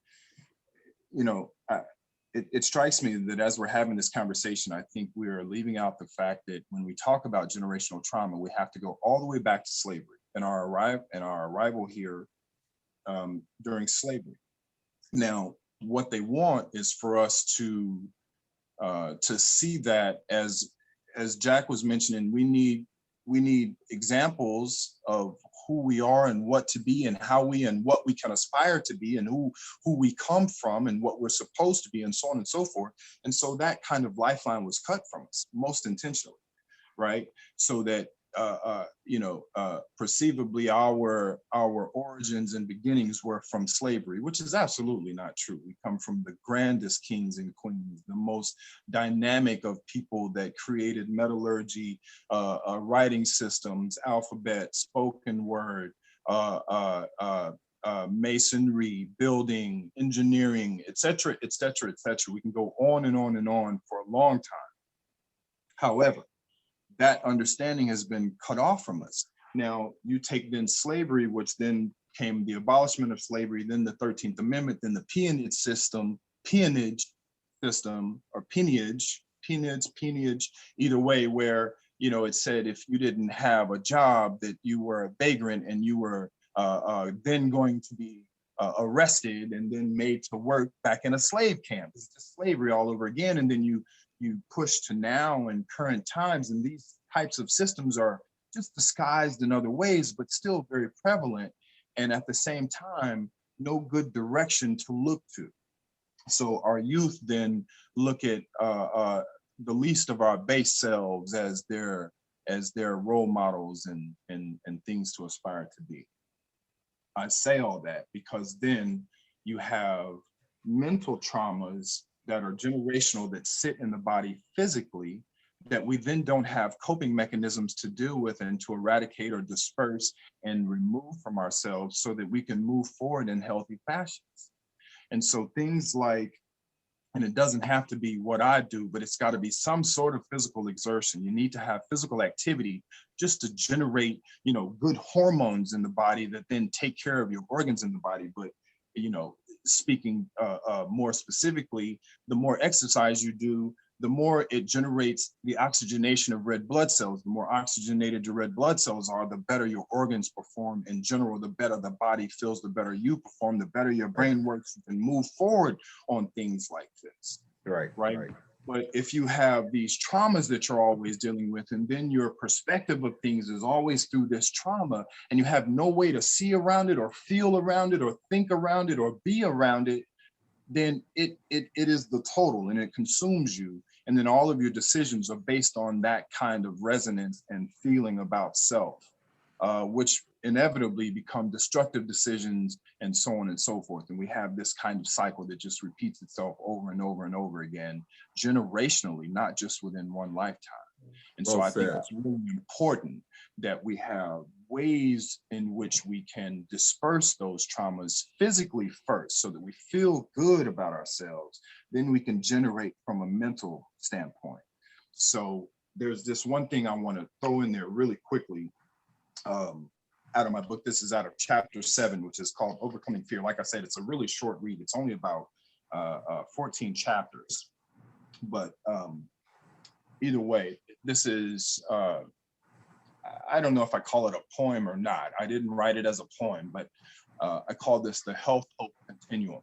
you know, it strikes me that as we're having this conversation, I think we are leaving out the fact that when we talk about generational trauma, we have to go all the way back to slavery and our arrival here during slavery. Now, what they want is for us to see that as Jack was mentioning, we need examples of who we are and what to be and how we and what we can aspire to be and who we come from and what we're supposed to be and so on and so forth. And so that kind of lifeline was cut from us most intentionally, right? So that perceivably our origins and beginnings were from slavery, which is absolutely not true. We come from the grandest kings and queens, the most dynamic of people that created metallurgy, writing systems, alphabet, spoken word, masonry, building, engineering, et cetera, et cetera, et cetera. We can go on and on and on for a long time. However, that understanding has been cut off from us. Now, you take then slavery, which then came the abolishment of slavery, then the 13th Amendment, then the peonage system, or peonage, either way, where, you know, it said if you didn't have a job that you were a vagrant and you were then going to be arrested and then made to work back in a slave camp. It's just slavery all over again. And then you push to now and current times, and these types of systems are just disguised in other ways, but still very prevalent. And at the same time, no good direction to look to. So our youth then look at the least of our base selves as their role models and things to aspire to be. I say all that because then you have mental traumas that are generational that sit in the body physically that we then don't have coping mechanisms to deal with and to eradicate or disperse and remove from ourselves so that we can move forward in healthy fashions. And so things like, and it doesn't have to be what I do, but it's got to be some sort of physical exertion. You need to have physical activity just to generate, good hormones in the body that then take care of your organs in the body. But, speaking more specifically, the more exercise you do, the more it generates the oxygenation of red blood cells. The more oxygenated your red blood cells are, the better your organs perform in general, the better the body feels, the better you perform, the better your brain works, you can move forward on things like this. Right. But if you have these traumas that you're always dealing with, and then your perspective of things is always through this trauma, and you have no way to see around it or feel around it or think around it or be around it, then it is the total and it consumes you. And then all of your decisions are based on that kind of resonance and feeling about self, which inevitably become destructive decisions and so on and so forth. And we have this kind of cycle that just repeats itself over and over and over again, generationally, not just within one lifetime. And so I think it's really important that we have ways in which we can disperse those traumas physically first so that we feel good about ourselves. Then we can generate from a mental standpoint. So there's this one thing I want to throw in there really quickly out of my book. This is out of chapter 7, which is called Overcoming Fear. Like I said, it's a really short read. It's only about 14 chapters. But either way, this is, I don't know if I call it a poem or not. I didn't write it as a poem, but I call this the Health Hope Continuum.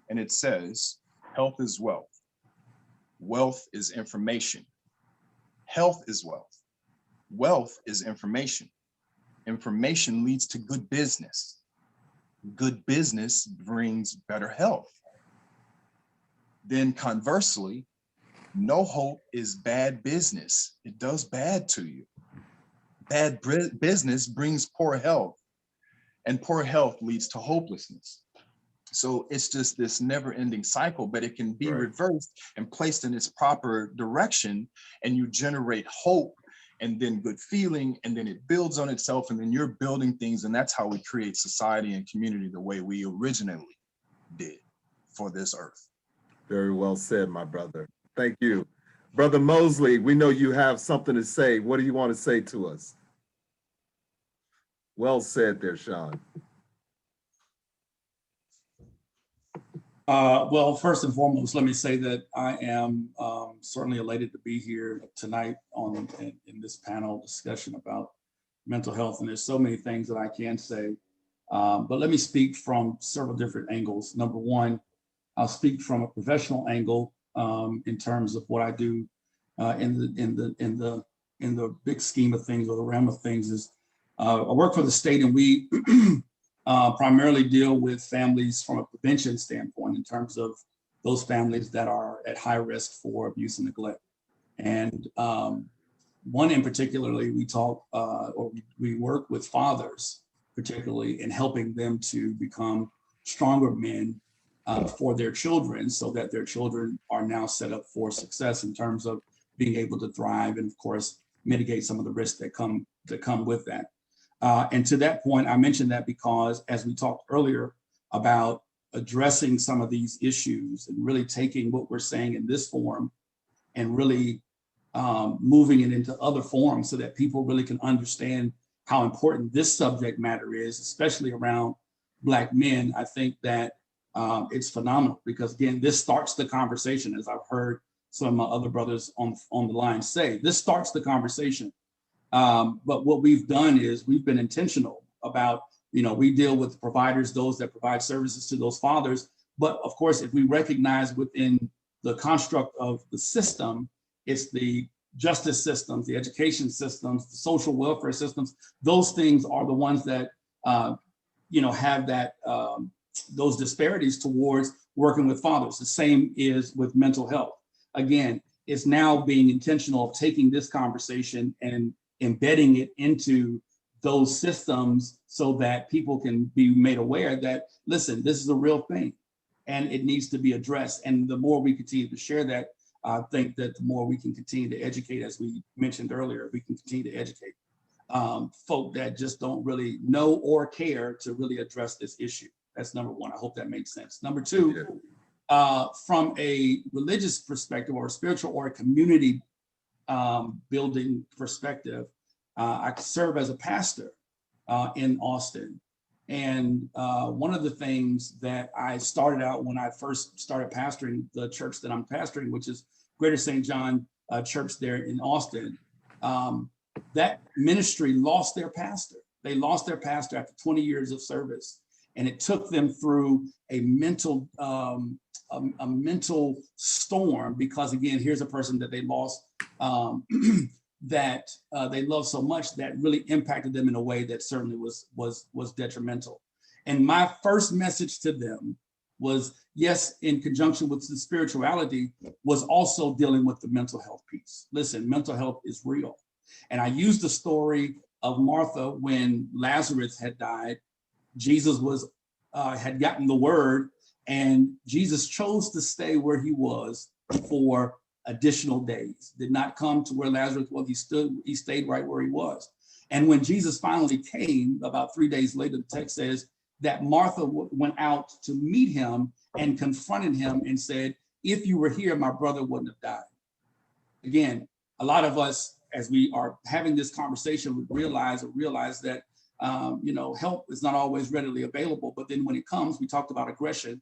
And it says, health is wealth. Wealth is information. Health is wealth. Wealth is information. Information leads to good business. Good business brings better health. Then conversely, no hope is bad business. It does bad to you. Bad business brings poor health, and poor health leads to hopelessness. So it's just this never-ending cycle, but it can be reversed and placed in its proper direction, and you generate hope and then good feeling, and then it builds on itself, and then you're building things, and that's how we create society and community the way we originally did for this earth. Very well said, my brother. Thank you. Brother Mosley, we know you have something to say. What do you want to say to us? Well said there, Sean. Well, first and foremost, let me say that I am certainly elated to be here tonight in this panel discussion about mental health. And there's so many things that I can say, but let me speak from several different angles. Number one, I'll speak from a professional angle in terms of what I do in the big scheme of things, or the realm of things. Is I work for the state, and we primarily deal with families from a prevention standpoint in terms of those families that are at high risk for abuse and neglect. And one in particularly, we work with fathers, particularly in helping them to become stronger men for their children, so that their children are now set up for success in terms of being able to thrive and, of course, mitigate some of the risks that come with that. And to that point, I mentioned that because, as we talked earlier about addressing some of these issues and really taking what we're saying in this forum and really moving it into other forums so that people really can understand how important this subject matter is, especially around Black men, I think that it's phenomenal, because again, this starts the conversation, as I've heard some of my other brothers on the line say. This starts the conversation. But what we've done is we've been intentional about, we deal with providers, those that provide services to those fathers. But of course, if we recognize within the construct of the system, it's the justice systems, the education systems, the social welfare systems. Those things are the ones that, have that, those disparities towards working with fathers. The same is with mental health. Again, it's now being intentional of taking this conversation and embedding it into those systems so that people can be made aware that, listen, this is a real thing. and it needs to be addressed. And the more we continue to share that, I think that the more we can continue to educate, as we mentioned earlier, we can continue to educate folk that just don't really know or care to really address this issue. That's number one. I hope that makes sense. Number two, from a religious perspective or a spiritual or a community building perspective, I serve as a pastor in Austin. And one of the things that I started out when I first started pastoring the church that I'm pastoring, which is Greater St. John Church there in Austin, that ministry lost their pastor. They lost their pastor after 20 years of service. And it took them through a mental storm, because again, here's a person that they lost that they love so much that really impacted them in a way that certainly was detrimental. And my first message to them was, yes, in conjunction with the spirituality, was also dealing with the mental health piece. Listen, mental health is real. And I used the story of Martha when Lazarus had died. Jesus had gotten the word, and Jesus chose to stay where he was for additional days. Did not come to where Lazarus was. He stayed right where he was. And when Jesus finally came, about 3 days later, the text says that Martha went out to meet him and confronted him and said, if you were here, my brother wouldn't have died. Again, a lot of us, as we are having this conversation, would realize that help is not always readily available. But then when it comes, we talked about aggression.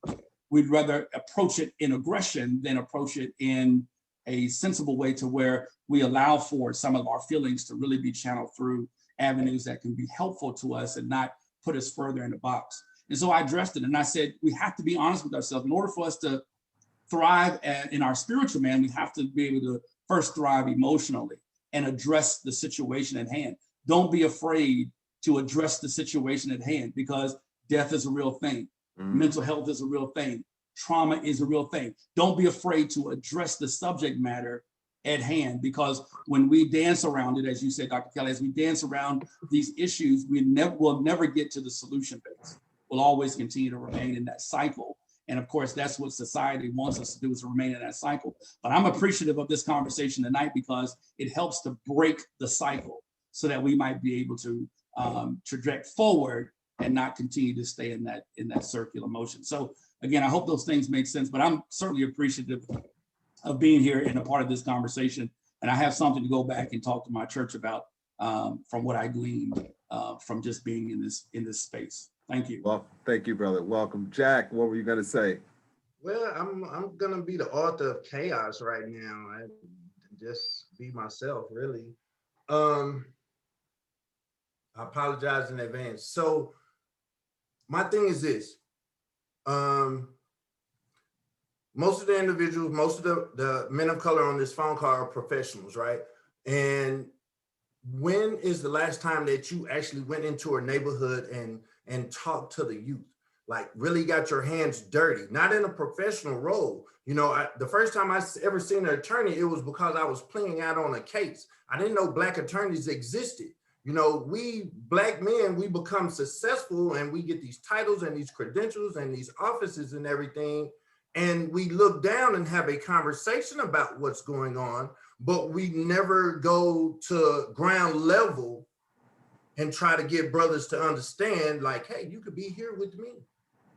We'd rather approach it in aggression than approach it in a sensible way, to where we allow for some of our feelings to really be channeled through avenues that can be helpful to us and not put us further in the box. And so I addressed it, and I said, we have to be honest with ourselves. In order for us to thrive in our spiritual man, we have to be able to first thrive emotionally and address the situation at hand. Don't be afraid to address the situation at hand, because death is a real thing. Mental health is a real thing. Trauma is a real thing. Don't be afraid to address the subject matter at hand, because when we dance around it, as you said, Dr. Kelly, as we dance around these issues, we'll never get to the solution base. We'll always continue to remain in that cycle. And of course, that's what society wants us to do, is to remain in that cycle. But I'm appreciative of this conversation tonight, because it helps to break the cycle so that we might be able to traject forward and not continue to stay in that circular motion. So again, I hope those things make sense, but I'm certainly appreciative of being here and a part of this conversation. And I have something to go back and talk to my church about from what I gleaned from just being in this space. Thank you. Well, thank you, brother. Welcome. Jack, what were you going to say? Well, I'm gonna be the author of chaos right now. I just be myself, really. I apologize in advance. So my thing is this. Most of the individuals, most of the men of color on this phone call are professionals, right? And when is the last time that you actually went into a neighborhood and talked to the youth? Like really got your hands dirty, not in a professional role. The first time I ever seen an attorney, it was because I was playing out on a case. I didn't know Black attorneys existed. We Black men, we become successful and we get these titles and these credentials and these offices and everything. And we look down and have a conversation about what's going on, but we never go to ground level and try to get brothers to understand, like, hey, you could be here with me.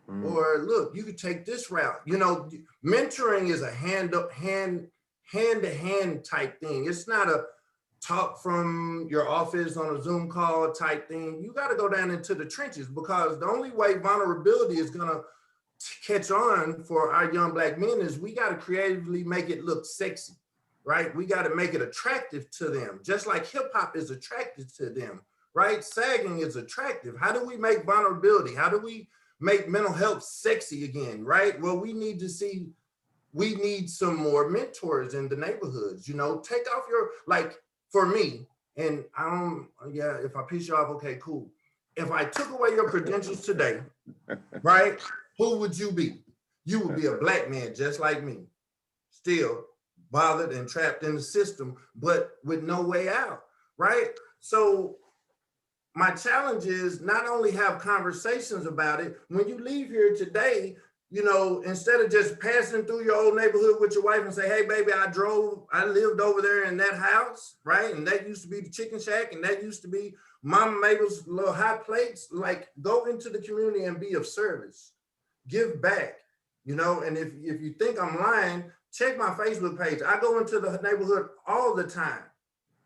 Or look, you could take this route. Mentoring is a hand-to-hand type thing. It's not a talk from your office on a Zoom call type thing. You got to go down into the trenches, because the only way vulnerability is going to catch on for our young Black men is we got to creatively make it look sexy, right? We got to make it attractive to them, just like hip hop is attractive to them, right? Sagging is attractive. How do we make vulnerability? How do we make mental health sexy again, right? Well, we need some more mentors in the neighborhoods, take off your, like for me, and if I piss you off, okay, cool. If I took away your credentials today, right, who would you be? You would be a Black man just like me, still bothered and trapped in the system, but with no way out, right? So my challenge is not only have conversations about it, when you leave here today, you know, instead of just passing through your old neighborhood with your wife and say, hey, baby, I lived over there in that house, right? And that used to be the chicken shack, and that used to be Mama Mabel's little hot plates. Like, go into the community and be of service. Give back, you know? And if you think I'm lying, check my Facebook page. I go into the neighborhood all the time,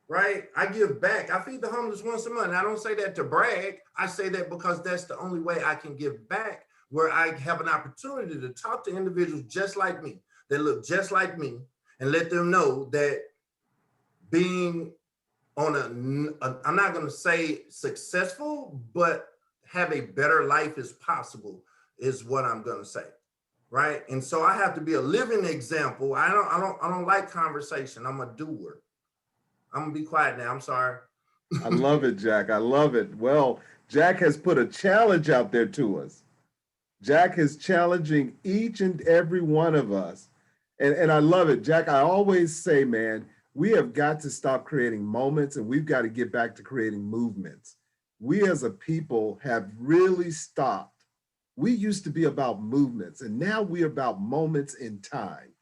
right? I give back. I feed the homeless once a month. I don't say that to brag. I say that because that's the only way I can give back, where I have an opportunity to talk to individuals just like me, that look just like me, and let them know that being on I'm not going to say successful, but have a better life is possible, is what I'm going to say. Right. And so I have to be a living example. I don't like conversation. I'm a doer. I'm gonna be quiet now. I'm sorry. I love it, Jack. I love it. Well, Jack has put a challenge out there to us. Jack is challenging each and every one of us. And I love it, Jack. I always say, man, we have got to stop creating moments, and we've got to get back to creating movements. We as a people have really stopped. We used to be about movements, and now we're about moments in time.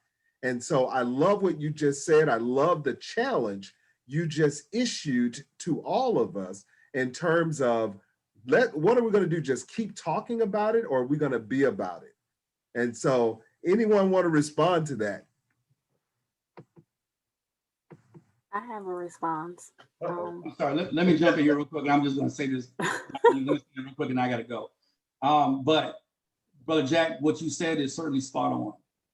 And so I love what you just said. I love the challenge you just issued to all of us in terms of what are we going to do? Just keep talking about it, or are we going to be about it? And so anyone want to respond to that? I have a response. I'm sorry, let me jump in here real quick. I'm just going to say this real quick, and I got to go. But Brother Jack, what you said is certainly spot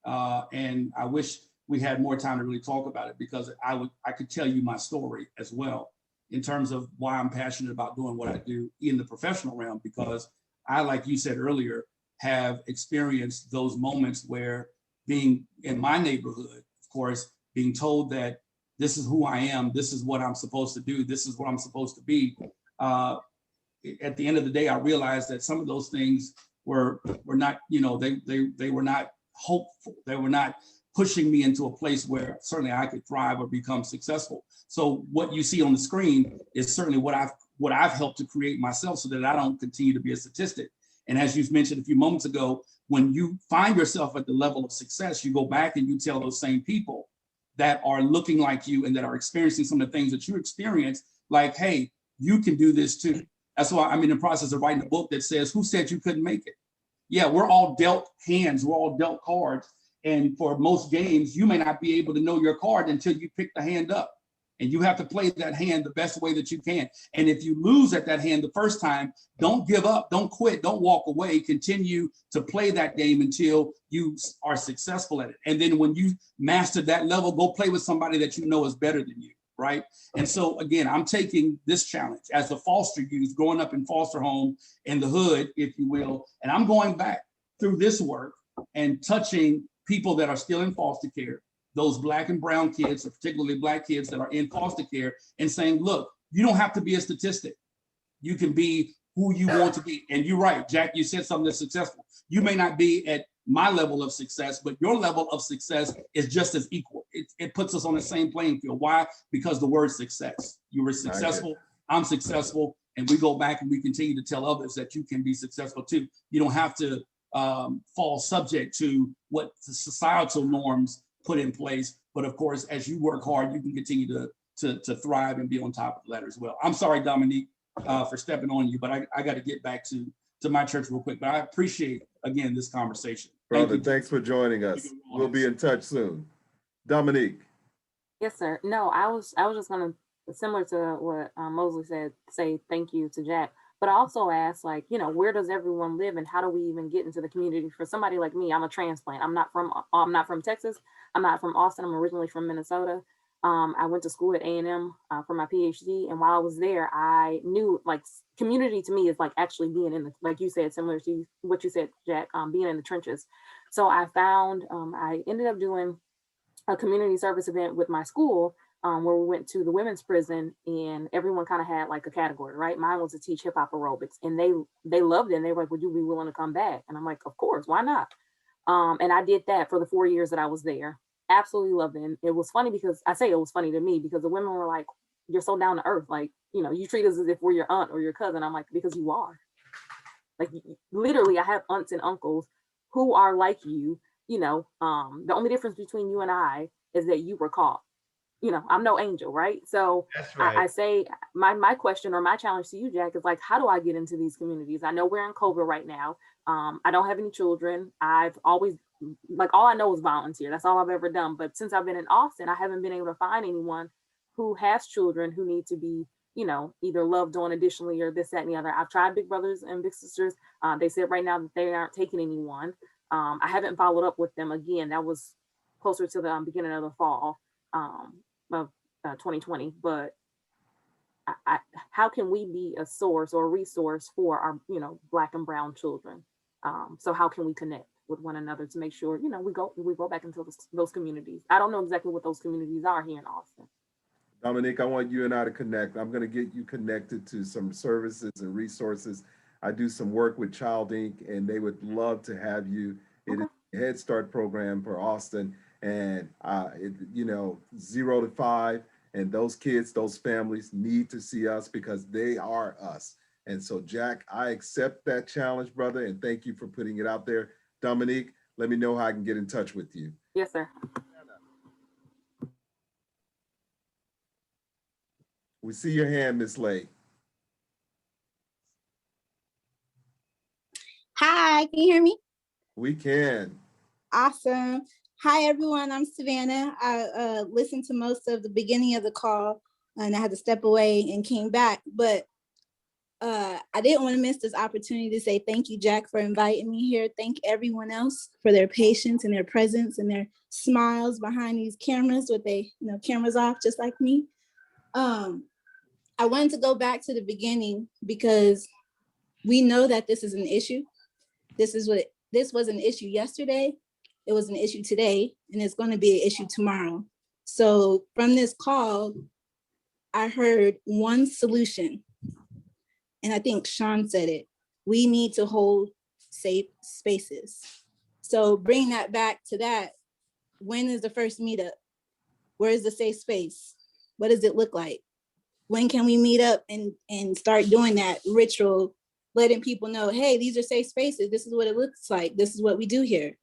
on. And I wish we had more time to really talk about it, because I could tell you my story as well in terms of why I'm passionate about doing what I do in the professional realm, because I, like you said earlier, have experienced those moments where being in my neighborhood, of course, being told that this is who I am, this is what I'm supposed to do, this is what I'm supposed to be. At the end of the day, I realized that some of those things were not, you know, they were not hopeful. They were not pushing me into a place where certainly I could thrive or become successful. So what you see on the screen is certainly what I've helped to create myself, so that I don't continue to be a statistic. And as you've mentioned a few moments ago, when you find yourself at the level of success, you go back and you tell those same people that are looking like you and that are experiencing some of the things that you experience, like, hey, you can do this too. That's why I'm in the process of writing a book that says, who said you couldn't make it? Yeah, we're all dealt hands, we're all dealt cards. And for most games, you may not be able to know your card until you pick the hand up. And you have to play that hand the best way that you can. And if you lose at that hand the first time, don't give up, don't quit, don't walk away. Continue to play that game until you are successful at it. And then when you master that level, go play with somebody that you know is better than you, right? And so again, I'm taking this challenge as a foster youth, growing up in foster home in the hood, if you will, and I'm going back through this work and touching people that are still in foster care, those Black and brown kids, or particularly Black kids that are in foster care, and saying, look, you don't have to be a statistic. You can be who you want to be. And you're right, Jack, you said something that's successful. You may not be at my level of success, but your level of success is just as equal. It puts us on the same playing field. Why? Because the word success. You were successful, I'm successful, and we go back and we continue to tell others that you can be successful too. You don't have to fall subject to what the societal norms put in place. But of course, as you work hard, you can continue to thrive and be on top of the ladder as well. I'm sorry, Dominique, for stepping on you, but I got to get back to my church real quick. But I appreciate, again, this conversation. Brother, thanks for joining us. We'll be in touch soon. Dominique. Yes, sir. No, I was just gonna, similar to what Mosley said, say thank you to Jack. But I also asked, like, you know, where does everyone live and how do we even get into the community? For somebody like me, I'm a transplant. I'm not from Texas. I'm not from Austin. I'm originally from Minnesota. I went to school at A&M for my PhD. And while I was there, I knew, like, community to me is like actually being in the, like you said, similar to what you said, Jack, being in the trenches. So I found, I ended up doing a community service event with my school, where we went to the women's prison, and everyone kind of had like a category, right? Mine was to teach hip hop aerobics, and they loved it. And they were like, would you be willing to come back? And I'm like, of course, why not? And I did that for the 4 years that I was there. Absolutely loved it. And it was funny because I say it was funny to me because the women were like, you're so down to earth. Like, you know, you treat us as if we're your aunt or your cousin. I'm like, because you are. Like, literally, I have aunts and uncles who are like you. The only difference between you and I is that you were called. I'm no angel, right? So That's right. I say my question or my challenge to you, Jack, is like, how do I get into these communities? I know we're in COVID right now. I don't have any children. I've always, like, all I know is volunteer. That's all I've ever done. But since I've been in Austin, I haven't been able to find anyone who has children who need to be, either loved on additionally or this, that, and the other. I've tried Big Brothers and Big Sisters. They said right now that they aren't taking anyone. I haven't followed up with them again. That was closer to the beginning of the fall. Of 2020, but how can we be a source or a resource for our Black and brown children? So how can we connect with one another to make sure we go back into those communities? I don't know exactly what those communities are here in Austin. Dominique, I want you and I to connect. I'm going to get you connected to some services and resources. I do some work with Child Inc., and they would love to have you. It is a Head Start program for Austin, and 0 to 5, and those kids, those families need to see us because they are us. And so, Jack, I accept that challenge, brother, and thank you for putting it out there. Dominique, let me know how I can get in touch with you. Yes, sir. We see your hand, Miss Lay. Hi, can you hear me? We can. Awesome. Hi, everyone. I'm Savannah. I listened to most of the beginning of the call, and I had to step away and came back. But I didn't want to miss this opportunity to say thank you, Jack, for inviting me here. Thank everyone else for their patience and their presence and their smiles behind these cameras with cameras off, just like me. I wanted to go back to the beginning because we know that this is an issue. This was an issue yesterday. It was an issue today, and it's going to be an issue tomorrow. So from this call, I heard one solution, and I think Sean said it. We need to hold safe spaces. So bring that back to that. When is the first meetup? Where is the safe space? What does it look like? When can we meet up and start doing that ritual, letting people know, hey, these are safe spaces. This is what it looks like. This is what we do here.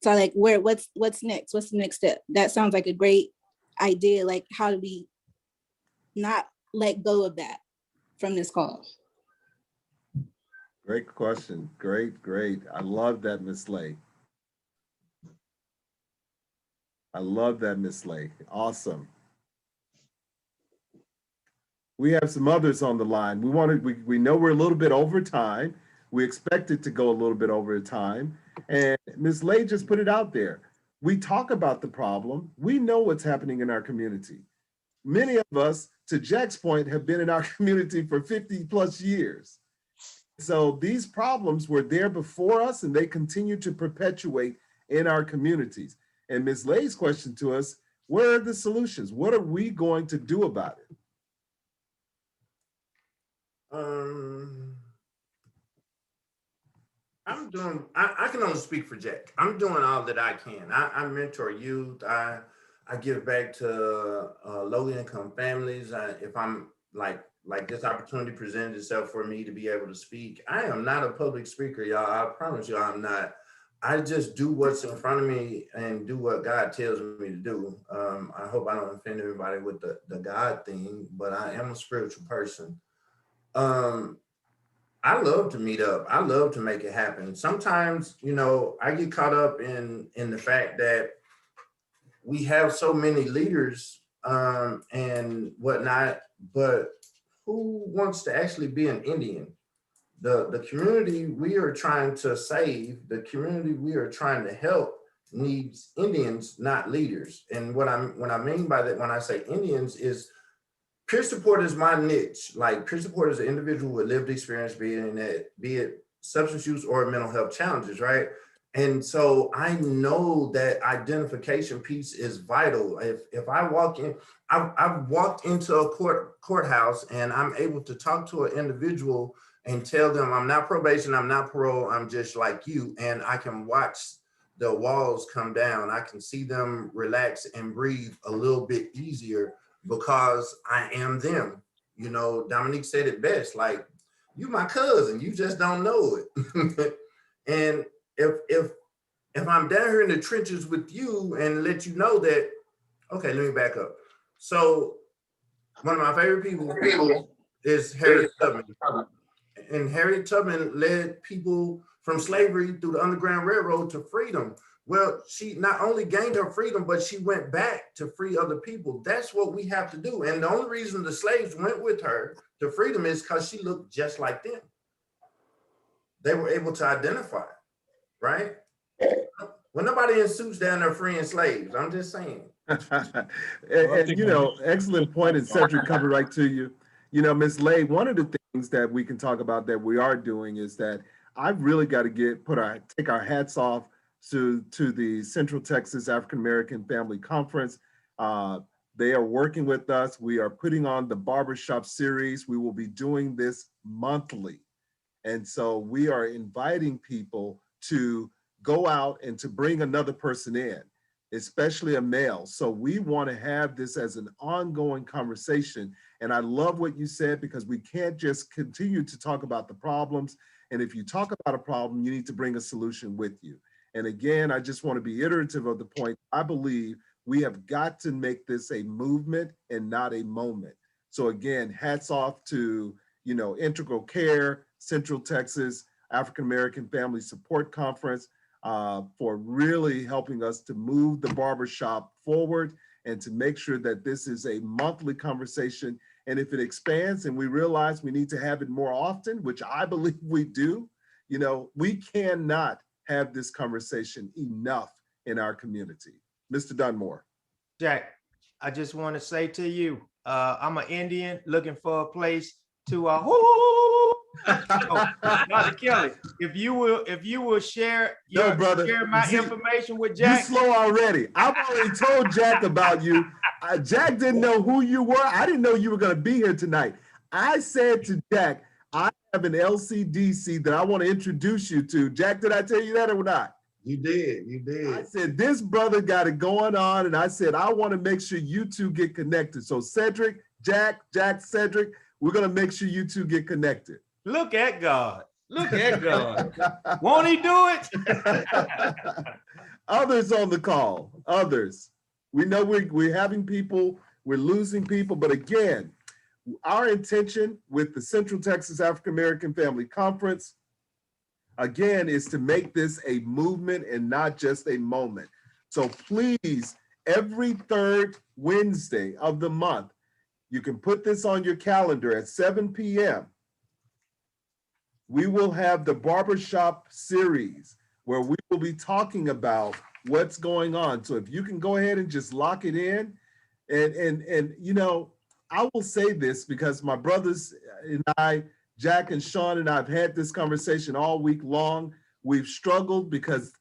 So like, what's next? What's the next step? That sounds like a great idea. Like, how do we not let go of that from this call? Great question. Great. I love that, Miss Lay. I love that, Miss Lay. Awesome. We have some others on the line. We know we're a little bit over time. We expect it to go a little bit over time. And Ms. Lay just put it out there. We talk about the problem. We know what's happening in our community. Many of us, to Jack's point, have been in our community for 50 plus years. So these problems were there before us, and they continue to perpetuate in our communities. And Ms. Lay's question to us, what are the solutions? What are we going to do about it? I can only speak for Jack. I'm doing all that I can. I mentor youth. I give back to low income families. If I'm like this opportunity presented itself for me to be able to speak, I am not a public speaker, y'all. I promise you I'm not. I just do what's in front of me and do what God tells me to do. I hope I don't offend everybody with the God thing, but I am a spiritual person. I love to meet up. I love to make it happen. Sometimes, I get caught up in the fact that we have so many leaders and whatnot, but who wants to actually be an Indian? The community we are trying to save, the community we are trying to help needs Indians, not leaders. And what I mean by that when I say Indians is peer support is my niche. Like, peer support is an individual with lived experience, be it substance use or mental health challenges, right? And so I know that identification piece is vital. If I walk in, I've walked into a courthouse and I'm able to talk to an individual and tell them I'm not probation, I'm not parole, I'm just like you. And I can watch the walls come down. I can see them relax and breathe a little bit easier because I am them. Dominique said it best, like, you my cousin, you just don't know it. And if I'm down here in the trenches with you and let you know that, okay, let me back up. So one of my favorite people is Harriet Tubman. And Harriet Tubman led people from slavery through the Underground Railroad to freedom. Well, she not only gained her freedom, but she went back to free other people. That's what we have to do. And the only reason the slaves went with her to freedom is because she looked just like them. They were able to identify, right? Well, nobody in suits down there freeing slaves. I'm just saying. and you know, excellent point, and Cedric coming right to you. You know, Ms. Lay, one of the things that we can talk about that we are doing is that I've really got to take our hats off to the Central Texas African American Family Conference. They are working with us. We are putting on the Barber Shop series. We will be doing this monthly. And so we are inviting people to go out and to bring another person in, especially a male. So we want to have this as an ongoing conversation. And I love what you said, because we can't just continue to talk about the problems. And if you talk about a problem, you need to bring a solution with you. And again, I just want to be iterative of the point. I believe we have got to make this a movement and not a moment. So again, hats off to, you know, Integral Care, Central Texas African American Family Support Conference, for really helping us to move the barbershop forward and to make sure that this is a monthly conversation. And if it expands and we realize we need to have it more often, which I believe we do, you know, we cannot have this conversation enough in our community. Mr. Dunmore. Jack, I just want to say to you, I'm an Indian looking for a place to Dr. Kelly, if you will share my information with Jack. You slow already. I've already told Jack about you. Jack didn't know who you were. I didn't know you were going to be here tonight. I said to Jack, I have an LCDC that I want to introduce you to. Jack, did I tell you that or not? You did. I said, this brother got it going on. And I said, I want to make sure you two get connected. So Cedric, Jack, Cedric, we're going to make sure you two get connected. Look at God. Look at God. Won't he do it? Others on the call. Others. We know we're having people, we're losing people. But again, our intention with the Central Texas African American Family Conference, again, is to make this a movement and not just a moment. So please, every third Wednesday of the month, you can put this on your calendar at 7 p.m. We will have the Barbershop series where we will be talking about what's going on. So if you can go ahead and just lock it in, and you know, I will say this because my brothers and I, Jack and Sean and I have had this conversation all week long. We've struggled because,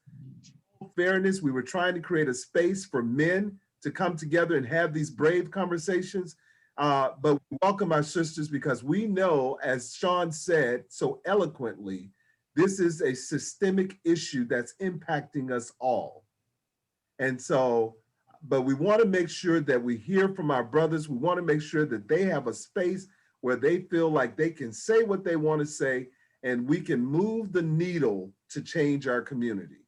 in fairness, we were trying to create a space for men to come together and have these brave conversations. But we welcome our sisters because we know, as Sean said so eloquently, this is a systemic issue that's impacting us all. And so, but we want to make sure that we hear from our brothers. We want to make sure that they have a space where they feel like they can say what they want to say, and we can move the needle to change our community.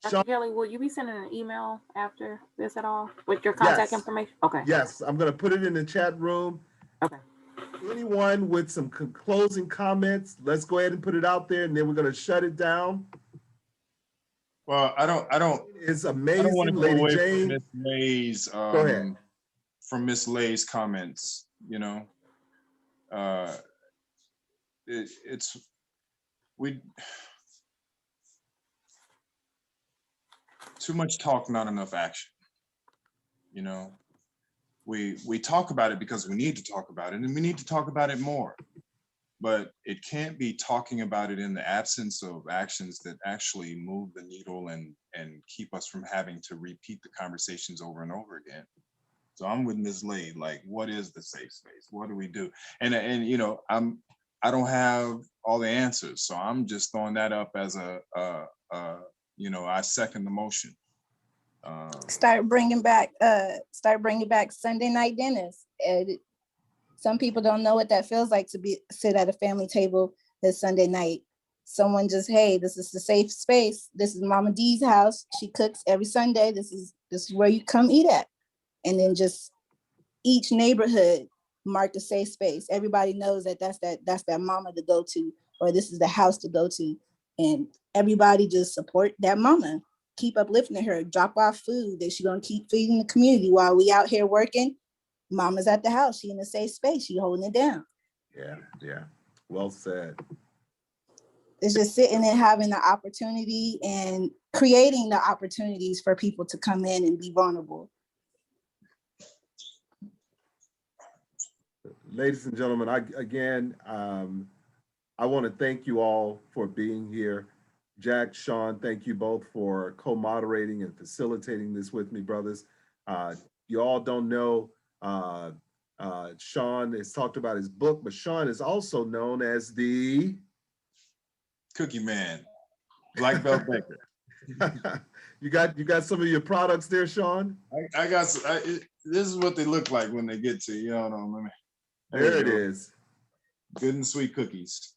Dr. Kelly, will you be sending an email after this at all with your contact information? Okay. Yes, I'm going to put it in the chat room. Okay. Anyone with some closing comments, let's go ahead and put it out there, and then we're going to shut it down. Well, I don't. It's amazing, I don't want to go Lady away Jane. from Miss Lay's. Go ahead. From Miss Lay's comments, you know, too much talk, not enough action. You know, we talk about it because we need to talk about it, and we need to talk about it more. But it can't be talking about it in the absence of actions that actually move the needle and keep us from having to repeat the conversations over and over again. So I'm with Ms. Lay, like, what is the safe space? What do we do? And you know, I don't have all the answers, so I'm just throwing that up as you know, I second the motion. Start bringing back Sunday night dinners. Some people don't know what that feels like to sit at a family table this Sunday night. someone just, hey, this is the safe space. This is Mama D's house. She cooks every Sunday. This is where you come eat at. And then just each neighborhood marked a safe space. Everybody knows that that's that mama to go to, or this is the house to go to. And everybody just support that mama. Keep uplifting her, drop off food that she's gonna keep feeding the community while we out here working. Mama's at the house, she in a safe space, she holding it down. Yeah, well said. It's just sitting and having the opportunity and creating the opportunities for people to come in and be vulnerable. Ladies and gentlemen, I want to thank you all for being here. Jack, Sean, thank you both for co-moderating and facilitating this with me, brothers. You all don't know, Sean has talked about his book, but Sean is also known as the Cookie Man, Black Belt Baker. You got some of your products there, Sean? I got this is what they look like when they get to you. Let me. There it is. Good and sweet cookies.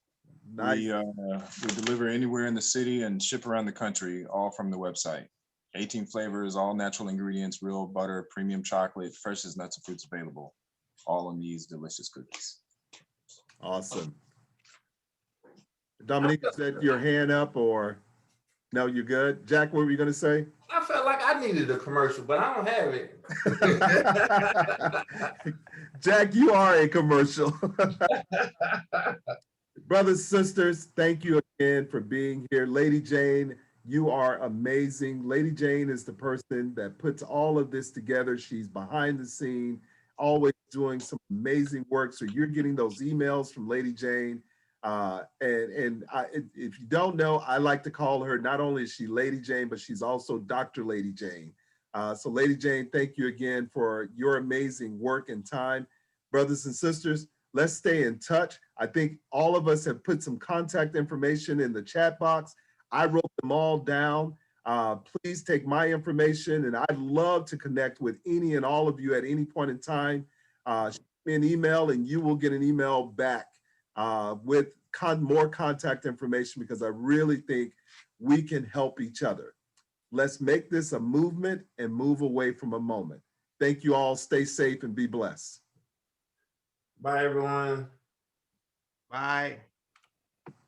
Nice. We deliver anywhere in the city and ship around the country, all from the website. 18 flavors, all natural ingredients, real butter, premium chocolate, fresh as nuts and fruits available. All in these delicious cookies. Awesome. Dominique, is that your hand up or no, you're good? Jack, what were you going to say? I felt like I needed a commercial, but I don't have it. Jack, you are a commercial. Brothers, sisters, thank you again for being here. Lady Jane, you are amazing. Lady Jane is the person that puts all of this together. She's behind the scene, always doing some amazing work. So you're getting those emails from Lady Jane. If you don't know, I like to call her, not only is she Lady Jane, but she's also Dr. Lady Jane. So Lady Jane, thank you again for your amazing work and time. Brothers and sisters, let's stay in touch. I think all of us have put some contact information in the chat box. I wrote them all down. Please take my information, and I'd love to connect with any and all of you at any point in time. Shoot me an email and you will get an email back with more contact information, because I really think we can help each other. Let's make this a movement and move away from a moment. Thank you all. Stay safe and be blessed. Bye, everyone. Bye.